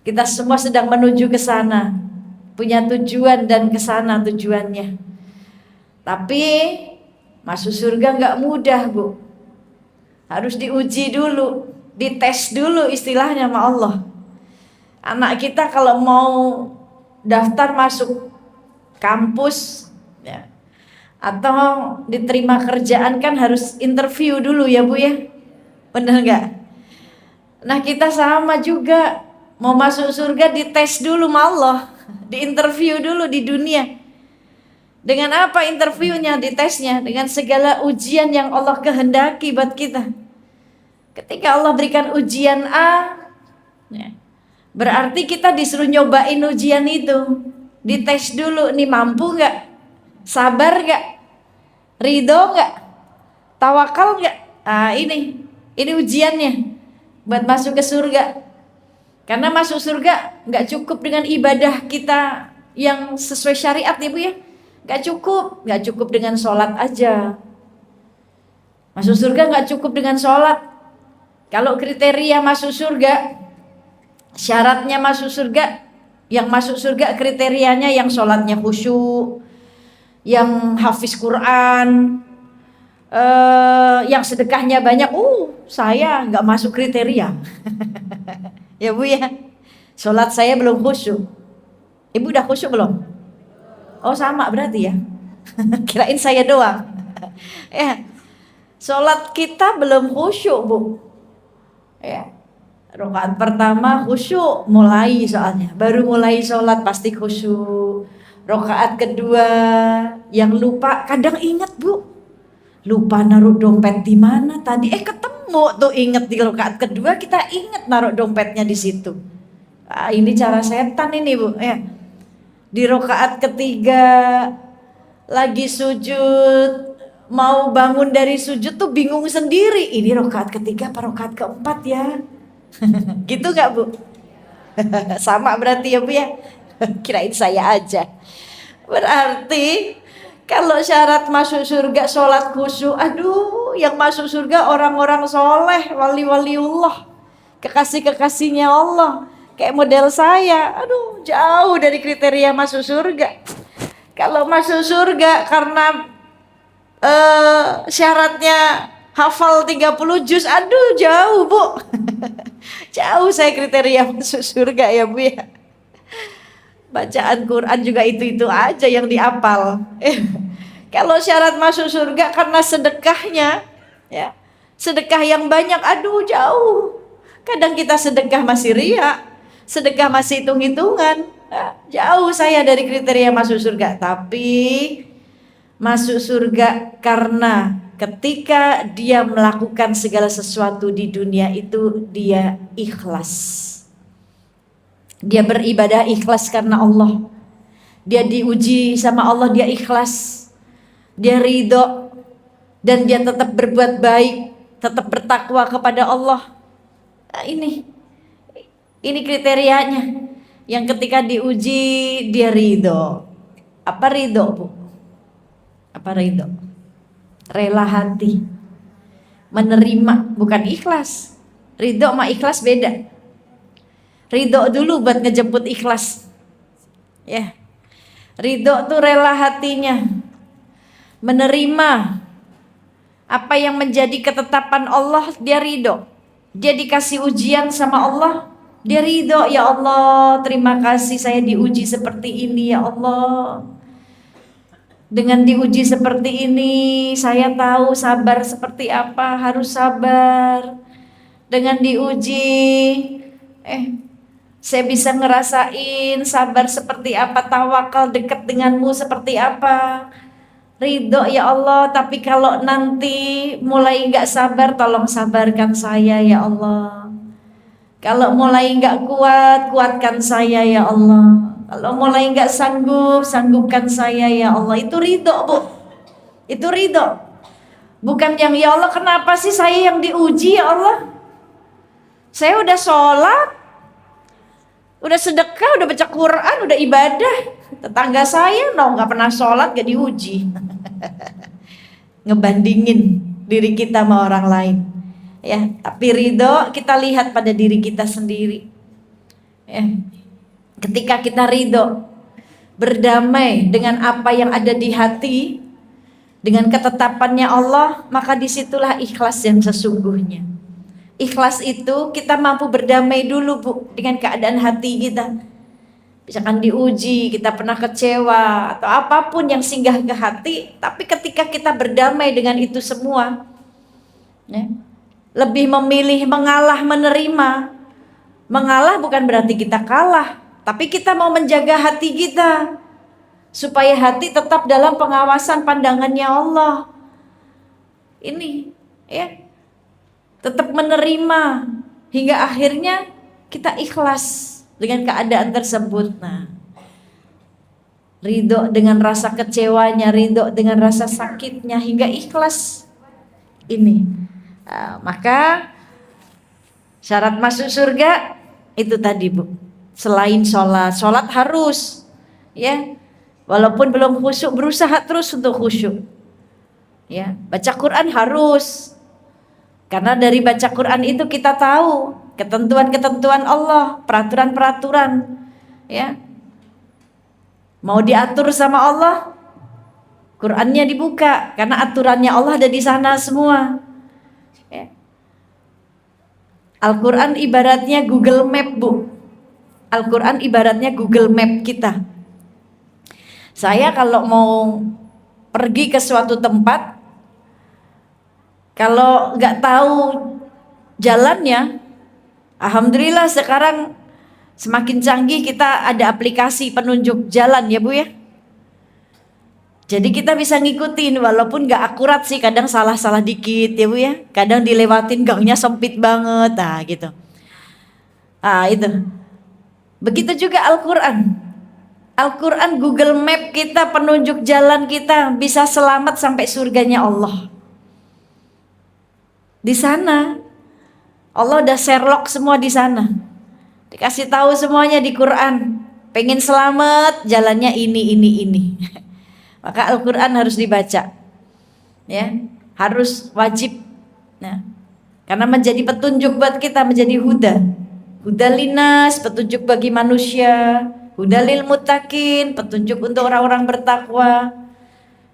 Kita semua sedang menuju ke sana, punya tujuan dan ke sana tujuannya. Tapi masuk surga nggak mudah, Bu. Harus diuji dulu, dites dulu istilahnya sama Allah. Anak kita kalau mau daftar masuk kampus ya, atau diterima kerjaan kan harus interview dulu ya Bu ya. Bener nggak? Nah kita sama juga, mau masuk surga dites dulu sama Allah, diinterview dulu di dunia. Dengan apa interviewnya, ditesnya? Dengan segala ujian yang Allah kehendaki buat kita. Ketika Allah berikan ujian A, ya, berarti kita disuruh nyobain ujian itu. Dites dulu, nih mampu nggak? Sabar nggak? Ridho nggak? Tawakal nggak? Ah ini ujiannya buat masuk ke surga. Karena masuk surga nggak cukup dengan ibadah kita yang sesuai syariat ya Bu ya. Nggak cukup dengan sholat aja. Masuk surga nggak cukup dengan sholat. Kalau kriteria masuk surga, syaratnya masuk surga, yang masuk surga kriterianya yang sholatnya khusyuk, yang hafiz Quran, yang sedekahnya banyak. Saya nggak masuk kriteria. Ya Bu ya, sholat saya belum khusyuk. Ibu udah khusyuk belum? Oh sama berarti ya. Kirain saya doang. Ya, sholat kita belum khusyuk Bu. Ya, rakaat pertama khusyuk mulai soalnya, baru mulai sholat pasti khusyuk. Rakaat kedua yang lupa kadang ingat Bu, lupa naruh dompet di mana tadi, ketemu tuh, inget di rakaat kedua kita inget naruh dompetnya di situ. Ini cara setan ini Bu ya. Di rakaat ketiga lagi sujud, mau bangun dari sujud tuh bingung sendiri, ini rakaat ketiga apa rakaat keempat ya. Gitu gak Bu? Sama berarti ya Bu ya. Kirain saya aja. Berarti kalau syarat masuk surga sholat khusyuk, yang masuk surga orang-orang soleh, wali-waliullah, kekasih-kekasihnya Allah. Kayak model saya, jauh dari kriteria masuk surga. Kalau masuk surga karena syaratnya hafal 30 juz, jauh Bu. Jauh saya kriteria masuk surga ya Bu ya. Bacaan Quran juga itu-itu aja yang dihafal. Kalau syarat masuk surga karena sedekahnya, ya, sedekah yang banyak, jauh. Kadang kita sedekah masih riya, sedekah masih hitung-hitungan. Jauh saya dari kriteria masuk surga. Tapi masuk surga karena ketika dia melakukan segala sesuatu di dunia itu dia ikhlas. Dia beribadah ikhlas karena Allah. Dia diuji sama Allah, dia ikhlas. Dia ridho dan dia tetap berbuat baik, tetap bertakwa kepada Allah. Ini kriterianya. Yang ketika diuji dia ridho. Apa ridho Bu? Apa ridho? Rela hati, menerima, bukan ikhlas. Ridho sama ikhlas beda. Ridho dulu buat ngejemput ikhlas. Ya. Ridho tuh rela hatinya, menerima apa yang menjadi ketetapan Allah, dia ridho. Dia dikasih ujian sama Allah, dia ridho. Ya Allah, terima kasih saya diuji seperti ini ya Allah. Dengan diuji seperti ini, saya tahu sabar seperti apa, harus sabar. Dengan diuji, saya bisa ngerasain sabar seperti apa, tawakal dekat denganmu seperti apa. Ridho ya Allah, tapi kalau nanti mulai gak sabar, tolong sabarkan saya ya Allah. Kalau mulai gak kuat, kuatkan saya ya Allah. Kalau mulai gak sanggup, sanggupkan saya ya Allah. Itu ridho Bu. Itu ridho. Bukan yang ya Allah kenapa sih saya yang diuji ya Allah. Saya udah sholat, udah sedekah, udah baca Quran, udah ibadah. Tetangga saya gak pernah sholat, gak diuji. Ngebandingin diri kita sama orang lain. Ya, tapi ridho kita lihat pada diri kita sendiri. Ya. Ketika kita ridho, berdamai dengan apa yang ada di hati, dengan ketetapannya Allah, maka disitulah ikhlas yang sesungguhnya. Ikhlas itu kita mampu berdamai dulu, Bu, dengan keadaan hati kita. Misalkan diuji, kita pernah kecewa atau apapun yang singgah ke hati, tapi ketika kita berdamai dengan itu semua, ya, lebih memilih mengalah menerima. Mengalah bukan berarti kita kalah, tapi kita mau menjaga hati kita supaya hati tetap dalam pengawasan pandangannya Allah. Ini, ya, tetap menerima hingga akhirnya kita ikhlas dengan keadaan tersebut. Nah, ridho dengan rasa kecewanya, ridho dengan rasa sakitnya, hingga ikhlas ini. Maka syarat masuk surga itu tadi, Bu. Selain sholat harus, ya, walaupun belum khusyuk, berusaha terus untuk khusyuk. Ya, baca Quran harus, karena dari baca Quran itu kita tahu ketentuan-ketentuan Allah, peraturan-peraturan, ya. Mau diatur sama Allah, Qurannya dibuka, karena aturannya Allah ada di sana semua. Ya. Al-Quran ibaratnya Google Map, Bu. Al-Quran ibaratnya Google Map kita. Saya kalau mau pergi ke suatu tempat, kalau nggak tahu jalannya, alhamdulillah sekarang semakin canggih, kita ada aplikasi penunjuk jalan, ya Bu, ya. Jadi kita bisa ngikutin walaupun nggak akurat sih, kadang salah-salah dikit, ya Bu, ya. Kadang dilewatin gangnya sempit banget, gitu. Itu. Begitu juga Al-Quran. Al-Quran Google Map kita, penunjuk jalan kita, bisa selamat sampai surganya Allah. Di sana Allah udah Sherlock semua di sana. Dikasih tahu semuanya di Quran. Pengen selamat, jalannya ini. Maka Al-Quran harus dibaca. Ya, harus wajib. Nah, karena menjadi petunjuk buat kita, menjadi huda. Hudalinas, petunjuk bagi manusia, hudalil muttaqin, petunjuk untuk orang-orang bertakwa.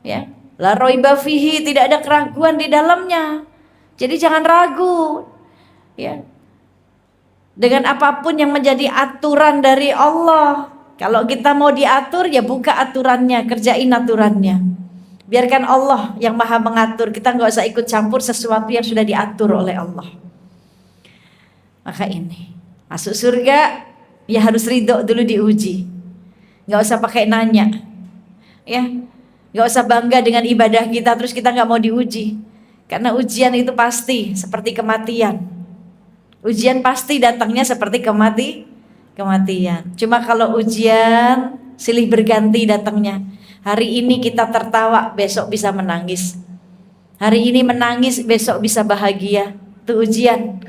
Ya, la raiba fihi, tidak ada keraguan di dalamnya. Jadi jangan ragu. Ya. Dengan apapun yang menjadi aturan dari Allah. Kalau kita mau diatur, ya buka aturannya, kerjain aturannya. Biarkan Allah yang maha mengatur, kita nggak usah ikut campur sesuatu yang sudah diatur oleh Allah. Maka ini masuk surga, ya harus ridho dulu diuji. Nggak usah pakai nanya, ya. Nggak usah bangga dengan ibadah kita terus kita nggak mau diuji. Karena ujian itu pasti seperti kematian. Ujian pasti datangnya seperti kematian. Cuma kalau ujian silih berganti datangnya. Hari ini kita tertawa, besok bisa menangis. Hari ini menangis, besok bisa bahagia. Itu ujian.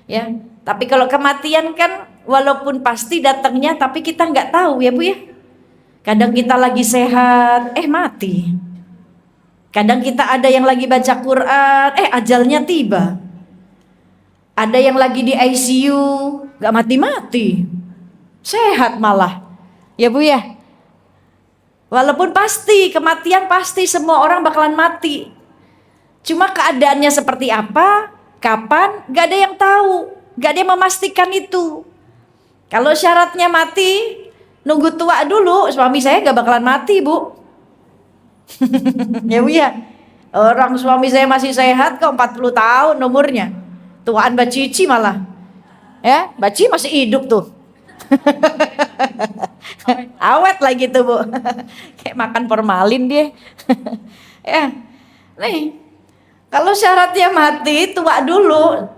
Ya. Tapi kalau kematian kan walaupun pasti datangnya, tapi kita nggak tahu, ya Bu, ya. Kadang kita lagi sehat, mati. Kadang kita ada yang lagi baca Quran, ajalnya tiba. Ada yang lagi di ICU, nggak mati-mati, sehat malah, ya Bu, ya. Walaupun pasti kematian, pasti semua orang bakalan mati. Cuma keadaannya seperti apa, kapan, nggak ada yang tahu. Gak ada yang memastikan itu. Kalau syaratnya mati, nunggu tua dulu. Suami saya gak bakalan mati, Bu. Ya Bu, ya. Orang suami saya masih sehat kok, 40 tahun umurnya. Tuaan Mbak Cici malah. Ya, Mbak Cici masih hidup tuh. Awet lagi tuh, Bu. Kayak makan formalin dia. Ya. Nih, kalau syaratnya mati, tua dulu.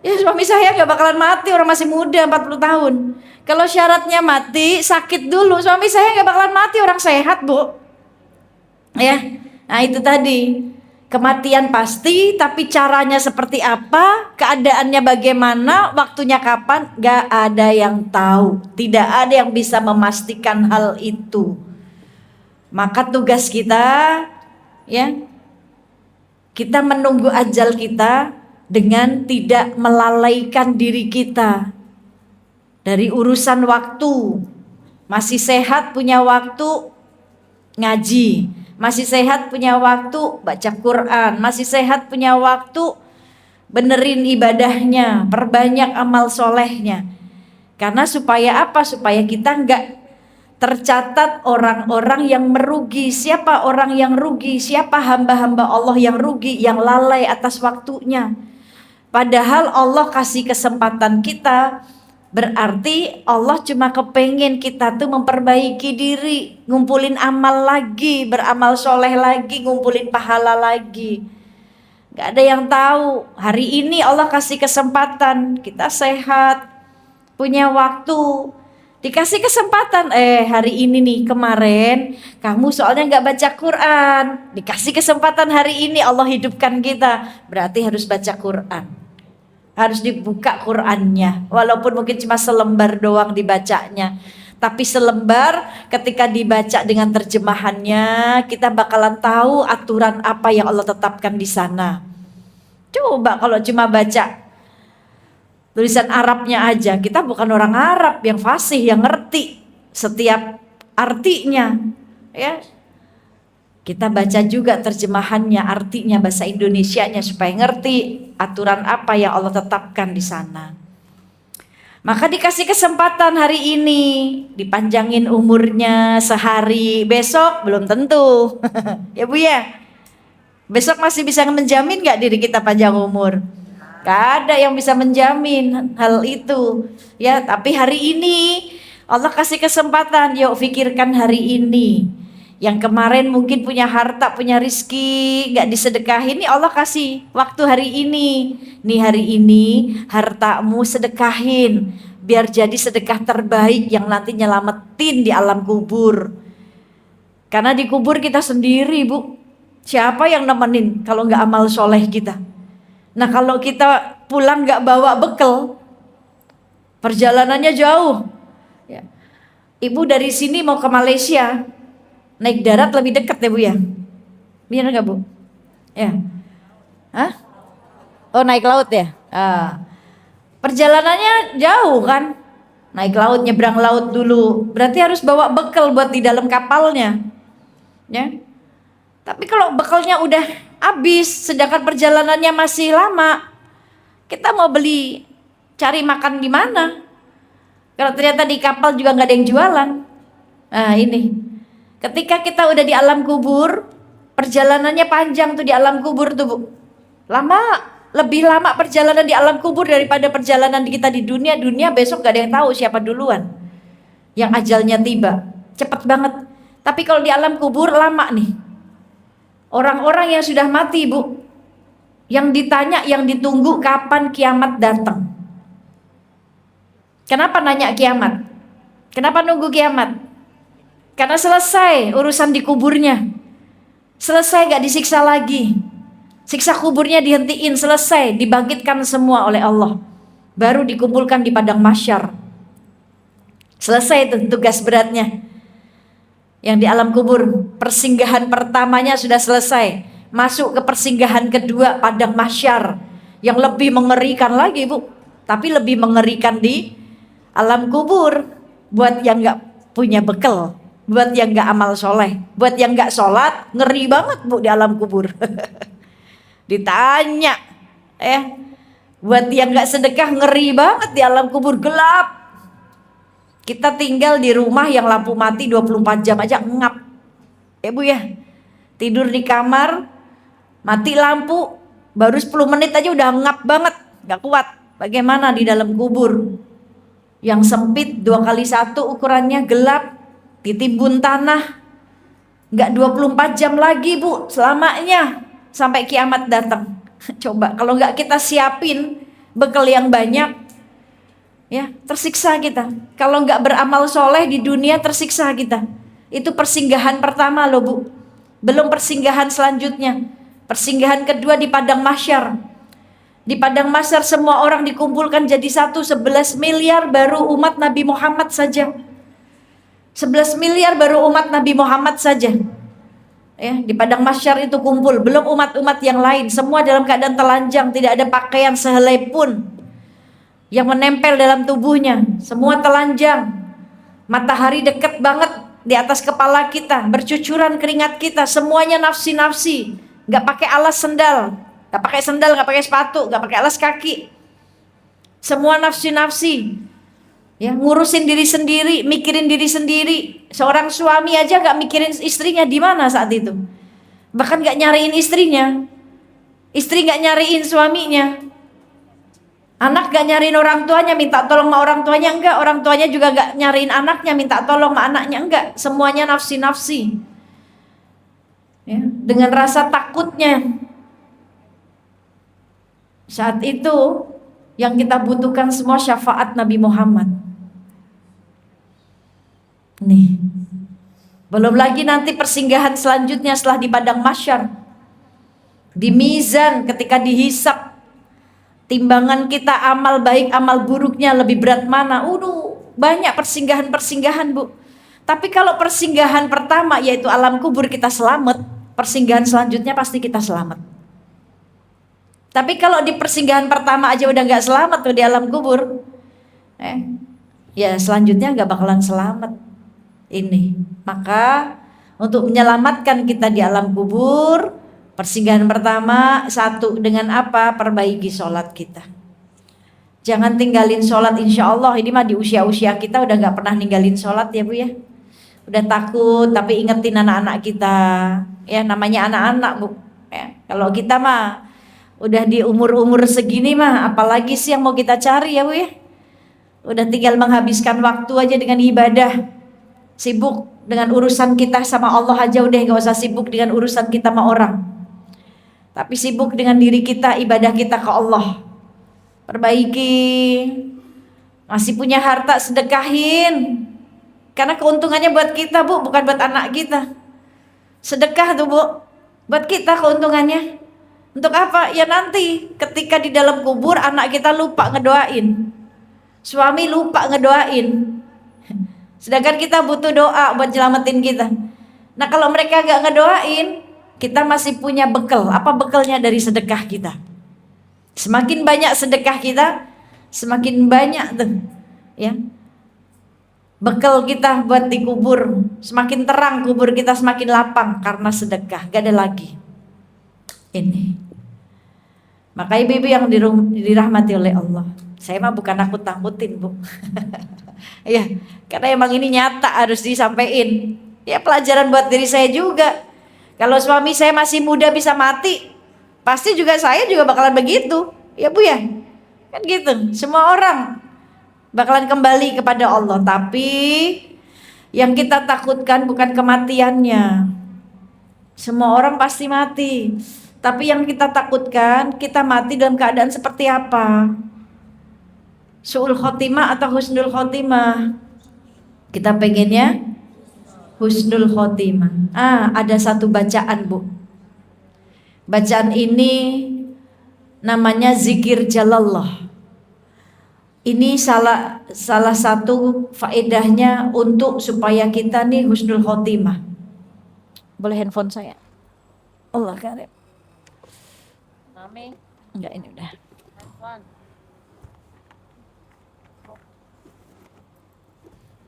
Ya, suami saya gak bakalan mati, orang masih muda, 40 tahun. Kalau syaratnya mati, sakit dulu. Suami saya gak bakalan mati, orang sehat, Bu. Ya, nah itu tadi. Kematian pasti, tapi caranya seperti apa, keadaannya bagaimana, waktunya kapan, gak ada yang tahu. Tidak ada yang bisa memastikan hal itu. Maka tugas kita, ya, kita menunggu ajal kita dengan tidak melalaikan diri kita. Dari urusan waktu, masih sehat punya waktu ngaji, masih sehat punya waktu baca Quran, masih sehat punya waktu benerin ibadahnya, perbanyak amal solehnya. Karena supaya apa? Supaya kita nggak tercatat orang-orang yang merugi. Siapa orang yang rugi? Siapa hamba-hamba Allah yang rugi, yang lalai atas waktunya? Padahal Allah kasih kesempatan kita. Berarti Allah cuma kepengen kita tuh memperbaiki diri, ngumpulin amal lagi, beramal soleh lagi, ngumpulin pahala lagi. Gak ada yang tahu. Hari ini Allah kasih kesempatan, kita sehat, punya waktu, dikasih kesempatan. Hari ini nih, kemarin kamu soalnya gak baca Quran, dikasih kesempatan hari ini Allah hidupkan kita, berarti harus baca Quran. Harus dibuka Qurannya, walaupun mungkin cuma selembar doang dibacanya, tapi selembar ketika dibaca dengan terjemahannya, kita bakalan tahu aturan apa yang Allah tetapkan di sana. Coba kalau cuma baca tulisan Arabnya aja, kita bukan orang Arab yang fasih, yang ngerti setiap artinya, ya. Kita baca juga terjemahannya, artinya bahasa Indonesianya supaya ngerti aturan apa yang Allah tetapkan di sana. Maka dikasih kesempatan hari ini, dipanjangin umurnya sehari, besok belum tentu. Ya Bu ya. Besok masih bisa menjamin gak diri kita panjang umur? Gak ada yang bisa menjamin hal itu. Ya, tapi hari ini Allah kasih kesempatan, yuk pikirkan hari ini. Yang kemarin mungkin punya harta, punya rizki, gak disedekahin, nih Allah kasih waktu hari ini. Nih hari ini hartamu sedekahin, biar jadi sedekah terbaik yang nanti nyelamatin di alam kubur. Karena di kubur kita sendiri Bu, siapa yang nemenin kalau gak amal soleh kita? Nah kalau kita pulang gak bawa bekal, perjalanannya jauh ya. Ibu dari sini mau ke Malaysia, naik darat lebih dekat ya Bu ya? Benar nggak Bu? Ya. Hah? Oh naik laut ya? Perjalanannya jauh kan? Naik laut, nyebrang laut dulu. Berarti harus bawa bekal buat di dalam kapalnya. Ya. Tapi kalau bekalnya udah habis, sedangkan perjalanannya masih lama, kita mau beli, cari makan di mana? Kalau ternyata di kapal juga nggak ada yang jualan. Nah ini. Ketika kita udah di alam kubur, perjalanannya panjang tuh di alam kubur tuh Bu. Lama, lebih lama perjalanan di alam kubur daripada perjalanan kita di dunia. Dunia besok gak ada yang tahu siapa duluan yang ajalnya tiba. Cepat banget. Tapi kalau di alam kubur lama nih. Orang-orang yang sudah mati Bu, yang ditanya, yang ditunggu kapan kiamat datang. Kenapa nanya kiamat? Kenapa nunggu kiamat? Karena selesai urusan di kuburnya, selesai gak disiksa lagi, siksa kuburnya dihentiin, selesai, dibangkitkan semua oleh Allah, baru dikumpulkan di padang mahsyar. Selesai itu tugas beratnya. Yang di alam kubur, persinggahan pertamanya sudah selesai, masuk ke persinggahan kedua, padang mahsyar, yang lebih mengerikan lagi Bu. Tapi lebih mengerikan di alam kubur, buat yang gak punya bekal, buat yang gak amal soleh, buat yang gak sholat, ngeri banget Bu di alam kubur. Ditanya buat yang gak sedekah, ngeri banget di alam kubur, gelap. Kita tinggal di rumah yang lampu mati 24 jam aja ngap ya Bu ya. Tidur di kamar, mati lampu, baru 10 menit aja udah ngap banget, gak kuat. Bagaimana di dalam kubur yang sempit 2x1 ukurannya, gelap, ditimbun tanah, nggak 24 jam lagi Bu, selamanya sampai kiamat datang. Coba kalau nggak kita siapin bekal yang banyak, ya tersiksa kita. Kalau nggak beramal soleh di dunia, tersiksa kita. Itu persinggahan pertama loh Bu, belum persinggahan selanjutnya. Persinggahan kedua di padang mahsyar. Di padang mahsyar semua orang dikumpulkan jadi satu, 11 miliar baru umat Nabi Muhammad saja. 11 miliar baru umat Nabi Muhammad saja. Ya, di padang mahsyar itu kumpul, belum umat-umat yang lain, semua dalam keadaan telanjang, tidak ada pakaian sehelai pun. yang menempel dalam tubuhnya, semua telanjang. Matahari dekat banget di atas kepala kita, bercucuran keringat kita, semuanya nafsi-nafsi. Nggak pakai alas sendal, nggak pakai sendal, nggak pakai sepatu, nggak pakai alas kaki. Semua nafsi-nafsi. Ya, ngurusin diri sendiri, mikirin diri sendiri. Seorang suami aja nggak mikirin istrinya di mana saat itu. Bahkan nggak nyariin istrinya. Istri nggak nyariin suaminya. Anak gak nyariin orang tuanya, minta tolong sama orang tuanya enggak. Orang tuanya juga gak nyariin anaknya, minta tolong sama anaknya enggak. Semuanya nafsi-nafsi ya, dengan rasa takutnya. Saat itu yang kita butuhkan semua syafaat Nabi Muhammad. Nih, belum lagi nanti persinggahan selanjutnya setelah di padang mahsyar, di mizan ketika dihisap. Timbangan kita amal baik amal buruknya lebih berat mana? Banyak persinggahan-persinggahan, Bu. Tapi kalau persinggahan pertama yaitu alam kubur kita selamat, persinggahan selanjutnya pasti kita selamat. Tapi kalau di persinggahan pertama aja udah nggak selamat tuh di alam kubur, ya selanjutnya nggak bakalan selamat. Ini maka untuk menyelamatkan kita di alam kubur, persinggahan pertama satu dengan apa? Perbaiki sholat kita. Jangan tinggalin sholat, insya Allah. Ini mah di usia-usia kita udah gak pernah ninggalin sholat ya Bu ya. Udah takut tapi ingetin anak-anak kita. Ya namanya anak-anak Bu ya. Kalau kita mah udah di umur-umur segini mah apalagi sih yang mau kita cari ya Bu ya. Udah tinggal menghabiskan waktu aja dengan ibadah. Sibuk dengan urusan kita sama Allah aja udah, gak usah sibuk dengan urusan kita sama orang. Tapi sibuk dengan diri kita, ibadah kita ke Allah. Perbaiki. Masih punya harta, sedekahin. Karena keuntungannya buat kita Bu, bukan buat anak kita. Sedekah tuh Bu, buat kita keuntungannya. Untuk apa? Ya nanti ketika di dalam kubur anak kita lupa ngedoain, suami lupa ngedoain. Sedangkan kita butuh doa buat nyelamatin kita. Nah kalau mereka gak ngedoain, kita masih punya bekal. Apa bekalnya? Dari sedekah kita. Semakin banyak sedekah kita, semakin banyak tuh ya bekal kita buat di kubur. Semakin terang kubur kita, semakin lapang karena sedekah. Gak ada lagi ini. Maka ibu-ibu yang dirahmati oleh Allah, saya mah bukan nakut-nakutin Bu. Ya, karena emang ini nyata harus disampaikan. Ya pelajaran buat diri saya juga. Kalau suami saya masih muda bisa mati, pasti juga saya juga bakalan begitu. Ya Bu ya. Kan gitu. Semua orang bakalan kembali kepada Allah. Tapi yang kita takutkan bukan kematiannya. Semua orang pasti mati. Tapi yang kita takutkan, kita mati dalam keadaan seperti apa? Su'ul khotimah atau husnul khotimah? Kita pengennya husnul khotimah. Ada satu bacaan Bu. Bacaan ini namanya zikir jalallah. Ini salah satu faedahnya untuk supaya kita nih husnul khotimah. Boleh handphone saya? Allah karim. Mami. Enggak, ini udah. Handphone.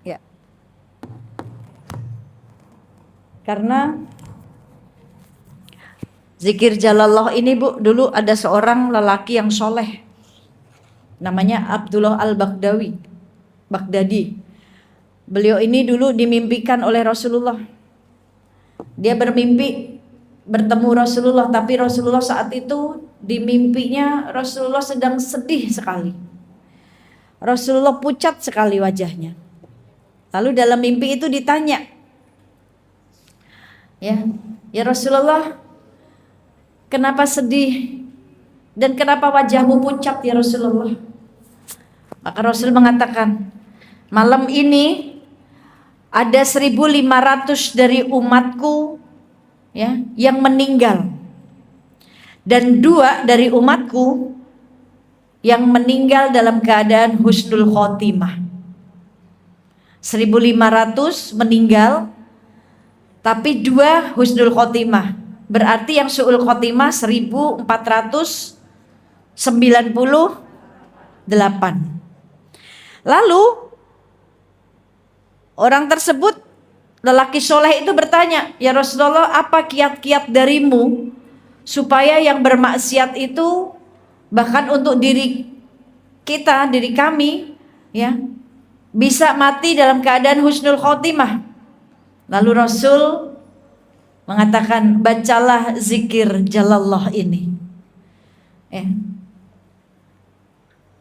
Ya. Karena zikir jalallah ini Bu, dulu ada seorang lelaki yang soleh, namanya Abdullah Baghdadi. Beliau ini dulu dimimpikan oleh Rasulullah. Dia bermimpi bertemu Rasulullah, tapi Rasulullah saat itu di mimpinya Rasulullah sedang sedih sekali. Rasulullah pucat sekali wajahnya. Lalu dalam mimpi itu ditanya, ya Rasulullah, kenapa sedih dan kenapa wajahmu pucat ya Rasulullah? Maka Rasul mengatakan, malam ini ada 1.500 dari umatku ya yang meninggal, dan 2 dari umatku yang meninggal dalam keadaan husnul khotimah. 1.500 meninggal, tapi 2 husnul khotimah. Berarti yang su'ul khotimah 1.498. Lalu orang tersebut, lelaki soleh itu bertanya, ya Rasulullah, apa kiat-kiat darimu supaya yang bermaksiat itu, bahkan untuk diri kita, diri kami, ya, bisa mati dalam keadaan husnul khotimah. Lalu Rasul mengatakan, bacalah zikir jalallah ini. Ya.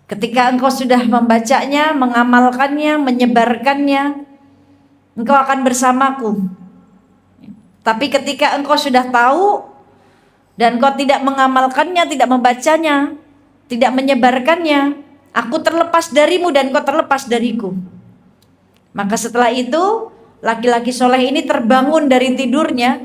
Ketika engkau sudah membacanya, mengamalkannya, menyebarkannya, engkau akan bersamaku. Tapi ketika engkau sudah tahu dan engkau tidak mengamalkannya, tidak membacanya, tidak menyebarkannya, aku terlepas darimu dan engkau terlepas dariku. Maka setelah itu laki-laki soleh ini terbangun dari tidurnya,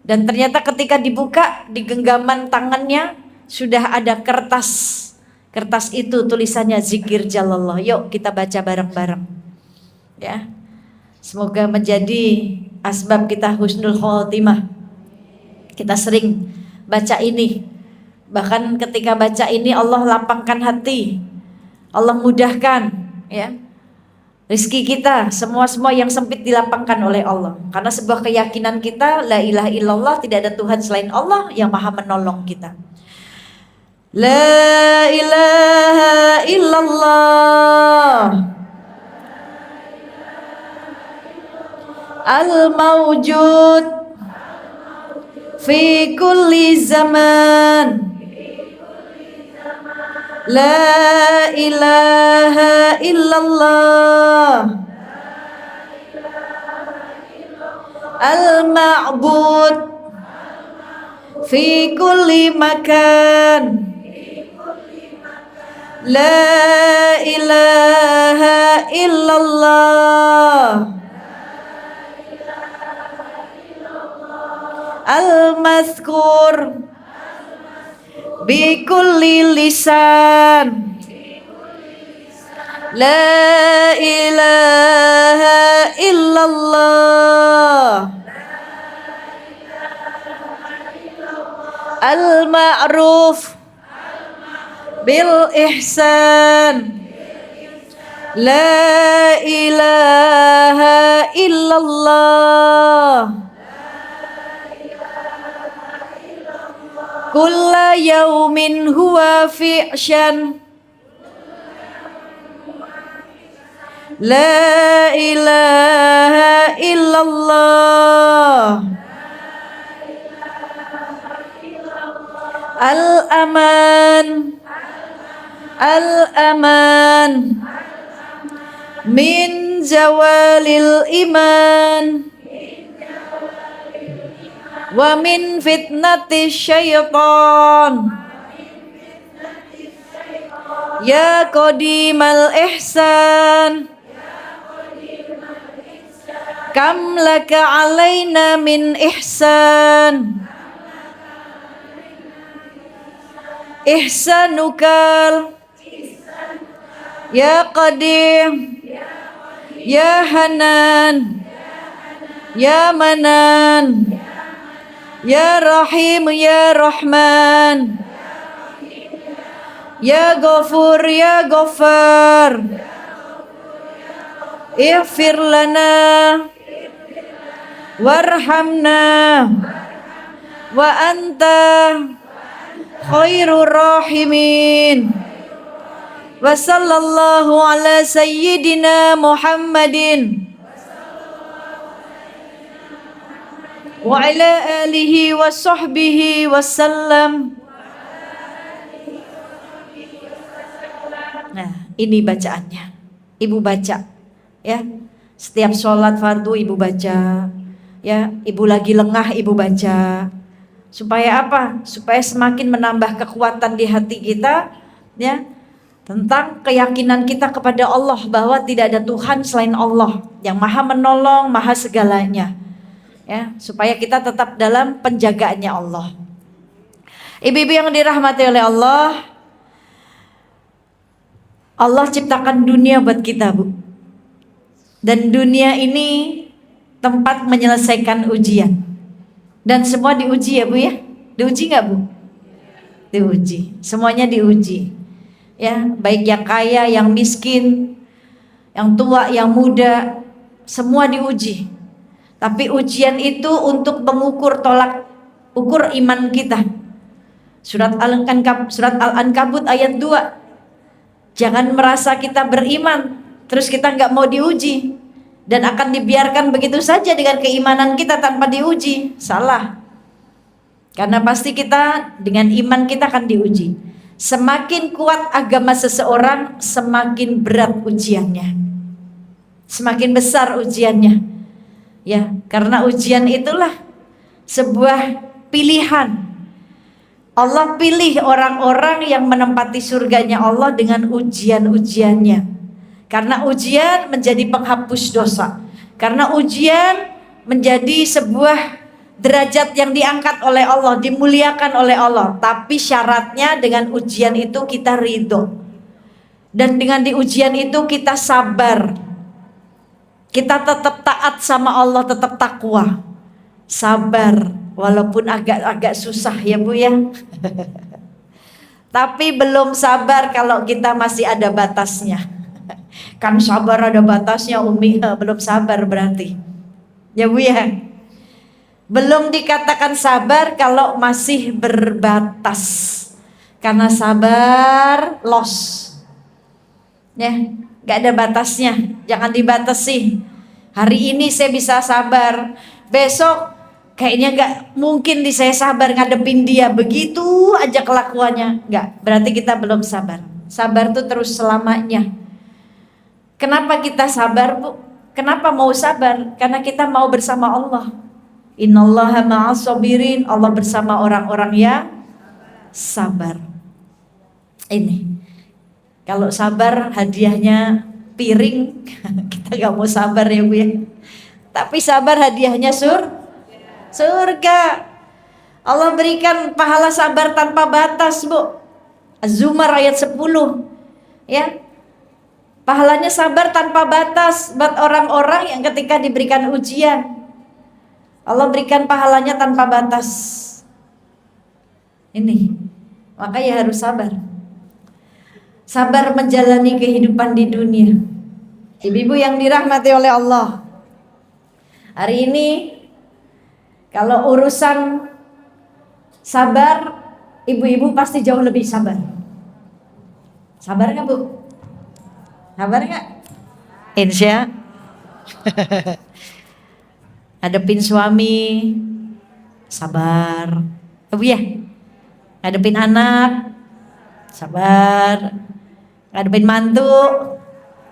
dan ternyata ketika dibuka di genggaman tangannya sudah ada kertas. Kertas itu tulisannya zikir jalallah. Yuk kita baca bareng-bareng. Ya. Semoga menjadi asbab kita husnul khotimah. Kita sering baca ini. Bahkan ketika baca ini Allah lapangkan hati. Allah mudahkan, ya. Rizki kita, semua yang sempit dilapangkan oleh Allah. Karena sebuah keyakinan kita, la ilaha illallah, tidak ada Tuhan selain Allah yang maha menolong kita. La ilaha illallah al-mawjud fi kulli zaman. La ilaha illallah al-ma'bud fi kulli makan. La ilaha illallah al-mazkur bi kulli lisan. La ilaha illallah al-ma'ruf bil ihsan. La ilaha illallah kulla yaumin huwa fi'shan. La ilaha illallah al-aman al-aman min zawalil iman wa min fitnati syaitan. Ya qadimal ihsan kam laka alaina min ihsan. Ihsanukal ya qadim ya hanan ya manan ya rahim ya rahman ya ghafur ya ghaffar. Ighfir lana warhamna wa anta khairur rahimin. Wa sallallahu ala sayyidina Muhammadin wa ala alihi wa sahbihi wasallam. Nah, ini bacaannya. Ibu baca, ya. Setiap sholat fardu ibu baca, ya. Ibu lagi lengah ibu baca. Supaya apa? Supaya semakin menambah kekuatan di hati kita, ya. Tentang keyakinan kita kepada Allah bahwa tidak ada Tuhan selain Allah yang maha menolong, maha segalanya. Ya, supaya kita tetap dalam penjagaannya Allah. Ibu-ibu yang dirahmati oleh Allah, Allah ciptakan dunia buat kita, Bu. Dan dunia ini tempat menyelesaikan ujian. Dan semua diuji ya, Bu ya? Diuji nggak, Bu? Diuji. Semuanya diuji. Ya, baik yang kaya, yang miskin, yang tua, yang muda, semua diuji. Tapi ujian itu untuk mengukur tolak ukur iman kita. Surat Al-Ankabut ayat 2. Jangan merasa kita beriman terus kita nggak mau diuji dan akan dibiarkan begitu saja dengan keimanan kita tanpa diuji. Salah. Karena pasti kita dengan iman kita akan diuji. Semakin kuat agama seseorang, semakin berat ujiannya, semakin besar ujiannya. Ya, karena ujian itulah sebuah pilihan. Allah pilih orang-orang yang menempati surganya Allah dengan ujian-ujiannya. Karena ujian menjadi penghapus dosa. Karena ujian menjadi sebuah derajat yang diangkat oleh Allah, dimuliakan oleh Allah. Tapi syaratnya dengan ujian itu kita ridho. Dan dengan di ujian itu kita sabar. Kita tetap taat sama Allah, tetap takwa. Sabar, walaupun agak susah ya Bu ya. Tapi belum sabar kalau kita masih ada batasnya. Kan sabar ada batasnya Umi, belum sabar berarti. Ya Bu ya. Belum dikatakan sabar kalau masih berbatas. Karena sabar loss. Ya, gak ada batasnya. Jangan dibatasi. Hari ini saya bisa sabar, besok kayaknya gak mungkin saya sabar ngadepin dia, begitu aja kelakuannya. Gak, berarti kita belum sabar. Sabar tuh terus selamanya. Kenapa kita sabar Bu? Kenapa mau sabar? Karena kita mau bersama Allah. Innallaha ma'as sabirin. Allah bersama orang-orang yang sabar. Ini kalau sabar hadiahnya piring. Kita gak mau sabar ya Bu ya. Tapi sabar hadiahnya surga. Allah berikan pahala sabar tanpa batas Bu. Az-Zumar ayat 10. Ya, pahalanya sabar tanpa batas buat orang-orang yang ketika diberikan ujian Allah berikan pahalanya tanpa batas. Ini, makanya harus sabar. Sabar menjalani kehidupan di dunia. Ibu-ibu yang dirahmati oleh Allah, hari ini kalau urusan sabar, ibu-ibu pasti jauh lebih sabar. Sabar nggak Bu? Sabar nggak? Insya. Ngadepin suami sabar, Bu ya. Ngadepin anak sabar. Ngadepin mantu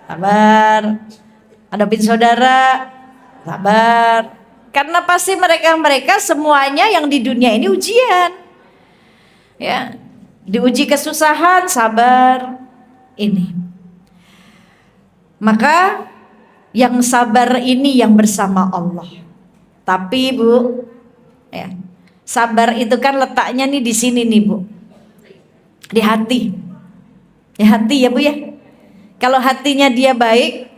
sabar. Ngadepin saudara sabar. Karena pasti mereka semuanya yang di dunia ini ujian. Ya, diuji kesusahan, sabar. Ini. Maka yang sabar ini yang bersama Allah. Tapi Bu, ya, sabar itu kan letaknya nih di sini nih Bu, di hati, di hati ya Bu ya. Kalau hatinya dia baik,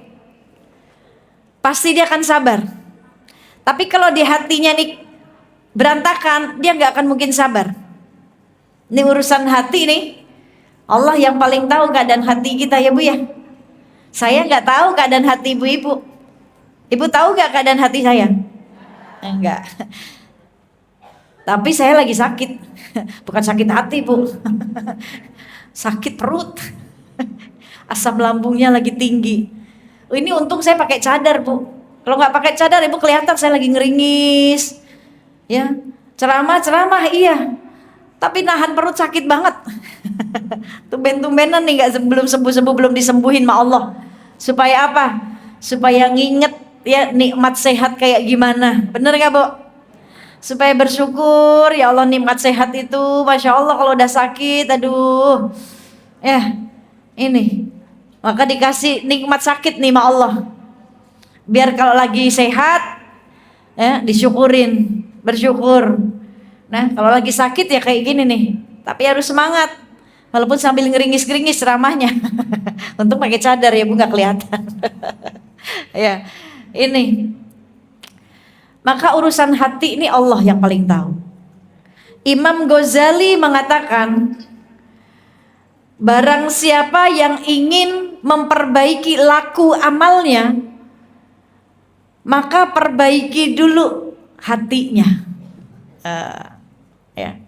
pasti dia akan sabar. Tapi kalau di hatinya nih berantakan, dia nggak akan mungkin sabar. Ini urusan hati nih. Allah yang paling tahu keadaan hati kita ya Bu ya. Saya nggak tahu keadaan hati ibu-ibu. Ibu tahu nggak keadaan hati saya? Enggak. Tapi saya lagi sakit. Bukan sakit hati Bu. Sakit perut. Asam lambungnya lagi tinggi. Ini untung saya pakai cadar Bu. Kalau nggak pakai cadar Ibu kelihatan saya lagi ngeringis. Ya, ceramah iya. Tapi nahan perut sakit banget. Tumben-tumbenan nih nggak belum sembuh belum disembuhin sama Allah. Supaya apa? Supaya nginget ya nikmat sehat kayak gimana. Bener nggak Bu? Supaya bersyukur ya Allah nikmat sehat itu, masya Allah kalau udah sakit, aduh. Ya ini maka dikasih nikmat sakit nih sama Allah. Biar kalau lagi sehat ya disyukurin, bersyukur. Nah kalau lagi sakit ya kayak gini nih. Tapi harus semangat. Walaupun sambil ngeringis-ngeringis ceramahnya. Untung pakai cadar ya Bu, nggak kelihatan. Ya, ini. Maka urusan hati ini Allah yang paling tahu. Imam Ghazali mengatakan, barang siapa yang ingin memperbaiki laku amalnya, maka perbaiki dulu hatinya. Ya.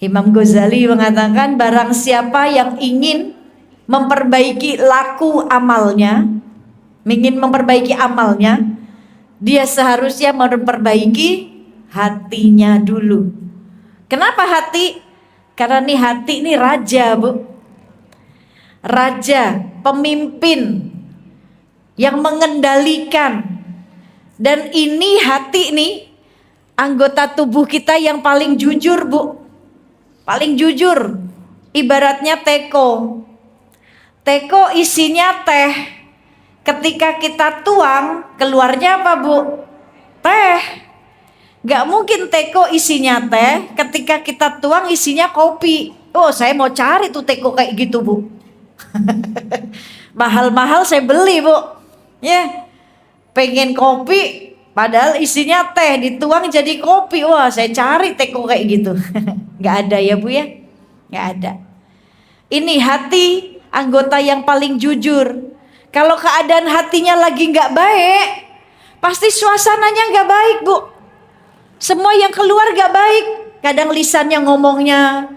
Imam Ghazali mengatakan, barang siapa yang ingin memperbaiki laku amalnya, ingin memperbaiki amalnya, dia seharusnya memperbaiki hatinya dulu. Kenapa hati? Karena nih hati ini raja, Bu. Raja, pemimpin yang mengendalikan. Dan ini hati nih anggota tubuh kita yang paling jujur, Bu. Paling jujur. Ibaratnya teko. Teko isinya teh. Ketika kita tuang, keluarnya apa, Bu? Teh. Gak mungkin teko isinya teh, ketika kita tuang isinya kopi. Oh, saya mau cari tuh teko kayak gitu, Bu. Mahal-mahal saya beli, Bu. Ya, pengen kopi, padahal isinya teh, dituang jadi kopi. Wah, saya cari teko kayak gitu. Gak ada ya, Bu ya? Gak ada. Ini hati anggota yang paling jujur. Kalau keadaan hatinya lagi gak baik, pasti suasananya gak baik, Bu. Semua yang keluar gak baik. Kadang lisannya ngomongnya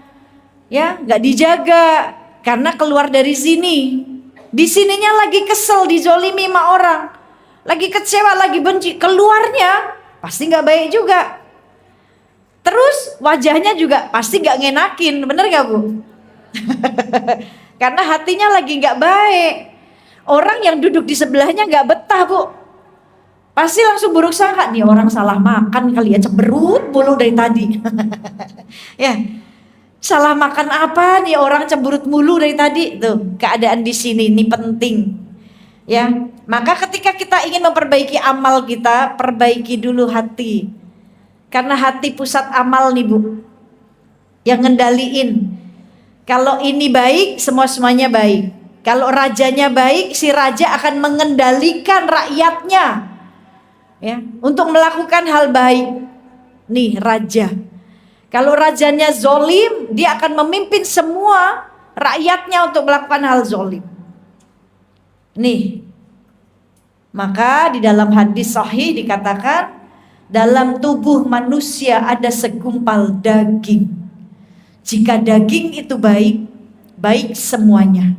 ya gak dijaga, karena keluar dari sini. Di sininya lagi kesel, dizolimi sama orang, lagi kecewa, lagi benci, keluarnya pasti gak baik juga. Terus wajahnya juga pasti gak ngenakin, bener gak, Bu? Karena hatinya lagi gak baik. Orang yang duduk di sebelahnya gak betah, Bu. Pasti langsung buruk sangka, nih orang salah makan kali ya, cemberut mulu dari tadi. Ya, salah makan apa nih orang cemberut mulu dari tadi. Tuh, keadaan di sini ini penting. Ya, maka ketika kita ingin memperbaiki amal kita, perbaiki dulu hati. Karena hati pusat amal nih, Bu. Yang ngendaliin. Kalau ini baik, semuanya baik. Kalau rajanya baik, si raja akan mengendalikan rakyatnya. Ya, untuk melakukan hal baik. Nih raja. Kalau rajanya zolim, dia akan memimpin semua rakyatnya untuk melakukan hal zolim. Nih, maka di dalam hadis sahih dikatakan, dalam tubuh manusia ada segumpal daging. Jika daging itu baik, baik semuanya.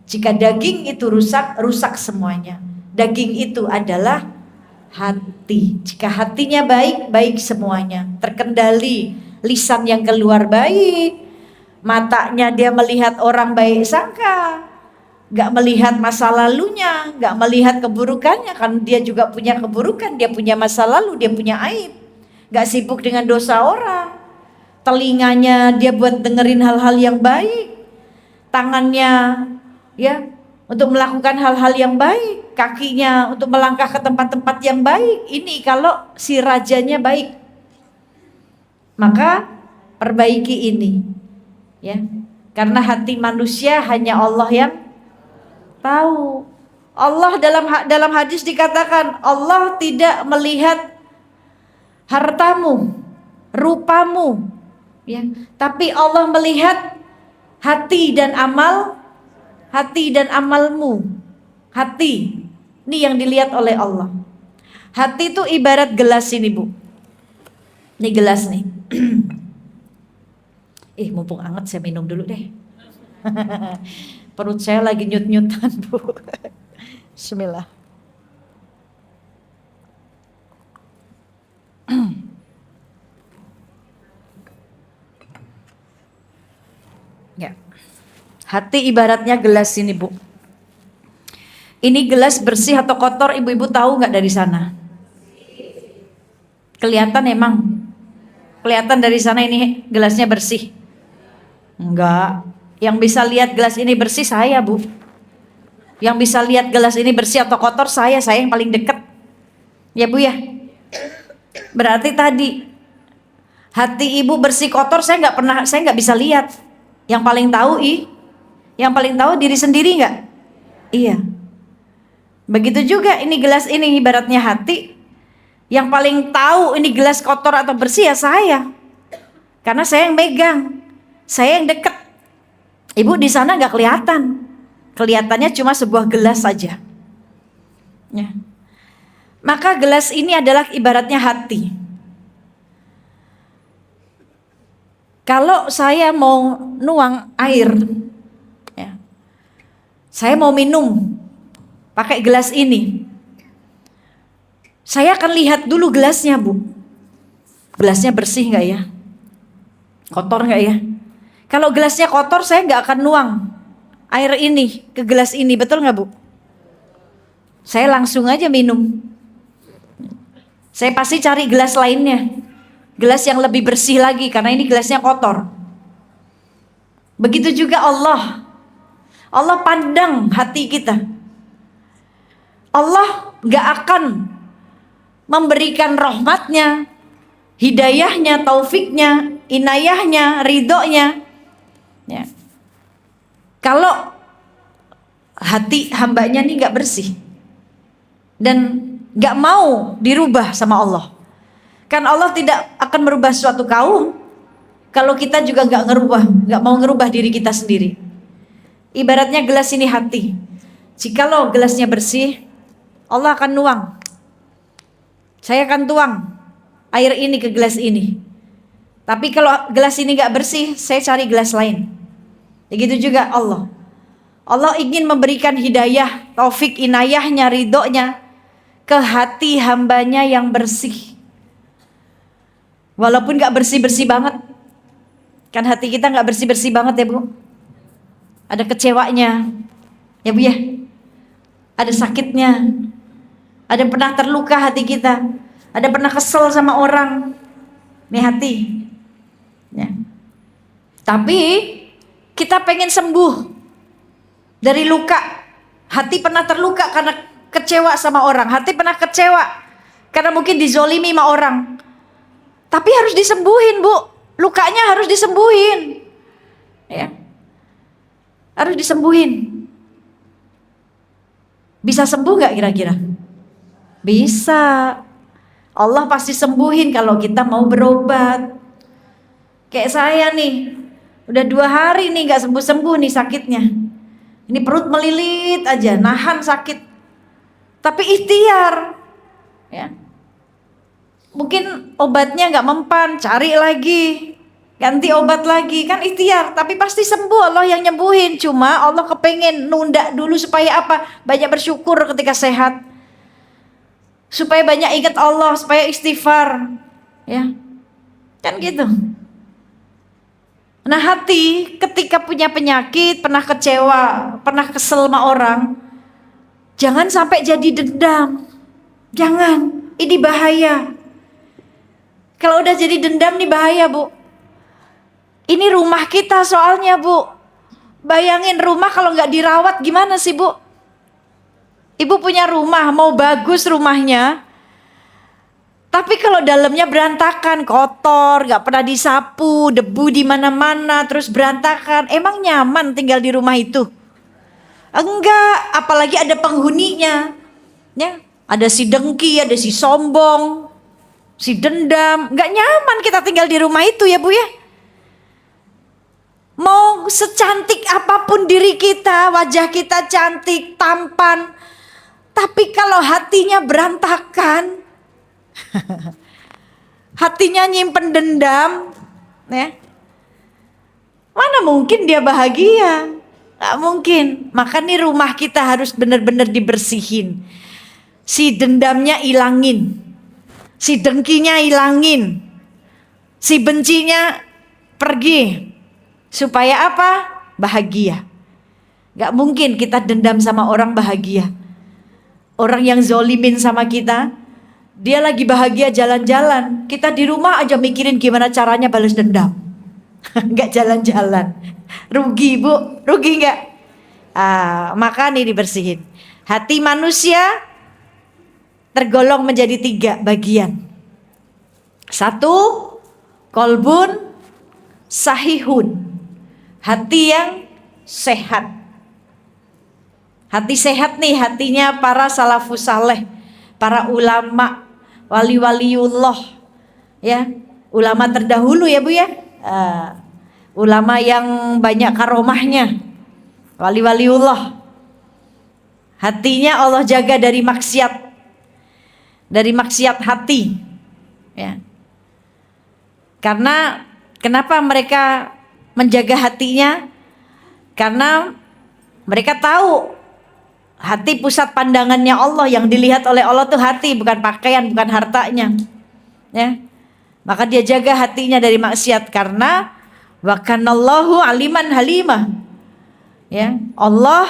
Jika daging itu rusak, rusak semuanya. Daging itu adalah hati. Jika hatinya baik, baik semuanya. Terkendali, lisan yang keluar baik, matanya dia melihat orang baik sangka, gak melihat masa lalunya, gak melihat keburukannya, kan dia juga punya keburukan, dia punya masa lalu, dia punya aib. Gak sibuk dengan dosa orang. Telinganya dia buat dengerin hal-hal yang baik, tangannya ya untuk melakukan hal-hal yang baik, kakinya untuk melangkah ke tempat-tempat yang baik. Ini kalau si rajanya baik, maka perbaiki ini, ya. Karena hati manusia hanya Allah yang tahu. Allah dalam hadis dikatakan, Allah tidak melihat hartamu, rupamu, ya. Tapi Allah melihat hati dan amal. Hati dan amalmu. Hati, ini yang dilihat oleh Allah. Hati itu ibarat gelas ini, Bu. Ini gelas nih. Mumpung anget saya minum dulu deh. Perut saya lagi nyut-nyutan, Bu. Bismillah. Ya. Hati ibaratnya gelas ini, Bu. Ini gelas bersih atau kotor, ibu-ibu tahu nggak dari sana? Kelihatan emang? Kelihatan dari sana ini gelasnya bersih? Enggak. Yang bisa lihat gelas ini bersih saya, Bu. Yang bisa lihat gelas ini bersih atau kotor saya yang paling dekat. Ya, Bu ya. Berarti tadi hati ibu bersih kotor saya nggak bisa lihat. Yang paling tahu Yang paling tahu diri sendiri nggak? Iya. Begitu juga ini gelas ini ibaratnya hati. Yang paling tahu ini gelas kotor atau bersih ya saya. Karena saya yang megang, saya yang dekat. Ibu di sana nggak kelihatan. kelihatannya cuma sebuah gelas saja. Ya. Maka gelas ini adalah ibaratnya hati. Kalau saya mau nuang air, ya, saya mau minum pakai gelas ini, saya akan lihat dulu gelasnya, Bu. Gelasnya bersih nggak ya? Kotor nggak ya? Kalau gelasnya kotor, saya nggak akan nuang air ini ke gelas ini, betul nggak, Bu? Saya langsung aja minum. Saya pasti cari gelas lainnya, gelas yang lebih bersih lagi, karena ini gelasnya kotor. Begitu juga Allah pandang hati kita. Allah gak akan memberikan rahmatnya, hidayahnya, taufiknya, inayahnya, ridhonya, ya, kalau hati hambanya nih gak bersih dan gak mau dirubah sama Allah. Kan Allah tidak akan merubah suatu kaum kalau kita juga gak mau ngerubah diri kita sendiri. Ibaratnya gelas ini hati. Jikalau gelasnya bersih, Allah akan nuang. Saya akan tuang air ini ke gelas ini. Tapi kalau gelas ini gak bersih, saya cari gelas lain. Begitu juga Allah. Allah ingin memberikan hidayah, taufik, inayahnya, ridhonya ke hati hambanya yang bersih. Walaupun gak bersih-bersih banget. Kan hati kita gak bersih-bersih banget ya, Bu. Ada kecewanya, ya Bu ya. Ada sakitnya. Ada pernah terluka hati kita. Ada pernah kesel sama orang. Ini hati, ya. Tapi kita pengen sembuh dari luka. Hati pernah terluka karena kecewa sama orang. Hati pernah kecewa karena mungkin dizolimi sama orang. Tapi harus disembuhin, Bu. Lukanya harus disembuhin, ya. Harus disembuhin. Bisa sembuh gak kira-kira? Bisa. Allah pasti sembuhin kalau kita mau berobat. Kayak saya nih, udah 2 hari nih gak sembuh-sembuh nih sakitnya. Ini perut melilit aja, nahan sakit. Tapi ikhtiar, ya. Mungkin obatnya gak mempan, cari lagi, ganti obat lagi, kan ikhtiar. Tapi pasti sembuh, Allah yang nyembuhin. Cuma Allah kepengen nunda dulu supaya apa? Banyak bersyukur ketika sehat, supaya banyak ingat Allah, supaya istighfar, ya. Kan gitu. Nah, hati ketika punya penyakit, pernah kecewa, pernah kesel sama orang, jangan sampai jadi dendam. Jangan, ini bahaya. Kalau udah jadi dendam nih bahaya, Bu. Ini rumah kita soalnya, Bu. Bayangin rumah kalau nggak dirawat gimana sih, Bu? Ibu punya rumah, mau bagus rumahnya, tapi kalau dalamnya berantakan, kotor, nggak pernah disapu, debu di mana-mana, terus berantakan, emang nyaman tinggal di rumah itu? Enggak, apalagi ada penghuninya, ya. Ada si dengki, ada si sombong, si dendam, nggak nyaman kita tinggal di rumah itu ya, Bu ya. Mau secantik apapun diri kita, wajah kita cantik, tampan, tapi kalau hatinya berantakan, hatinya nyimpen dendam, ya, mana mungkin dia bahagia? Gak mungkin. Maka nih rumah kita harus benar-benar dibersihin. Si dendamnya ilangin, si dengkinya ilangin, si bencinya pergi. Supaya apa? Bahagia. Gak mungkin kita dendam sama orang bahagia. Orang yang zolimin sama kita, dia lagi bahagia jalan-jalan, kita di rumah aja mikirin gimana caranya balas dendam. Gak jalan-jalan. Rugi, Bu, rugi gak? Maka nih dibersihin. Hati manusia tergolong menjadi 3 bagian. 1, kolbun sahihun, hati yang sehat. Hati sehat nih, hatinya para salafus saleh, para ulama, wali-waliullah, ya, ulama terdahulu ya, Bu ya. Ulama yang banyak karomahnya, wali-waliullah. Hatinya Allah jaga dari maksiat hati. Ya. Karena kenapa mereka menjaga hatinya? Karena mereka tahu hati pusat pandangannya Allah, yang dilihat oleh Allah tuh hati, bukan pakaian, bukan hartanya. Ya. Maka dia jaga hatinya dari maksiat karena wa kanallahu aliman halimah. Ya, Allah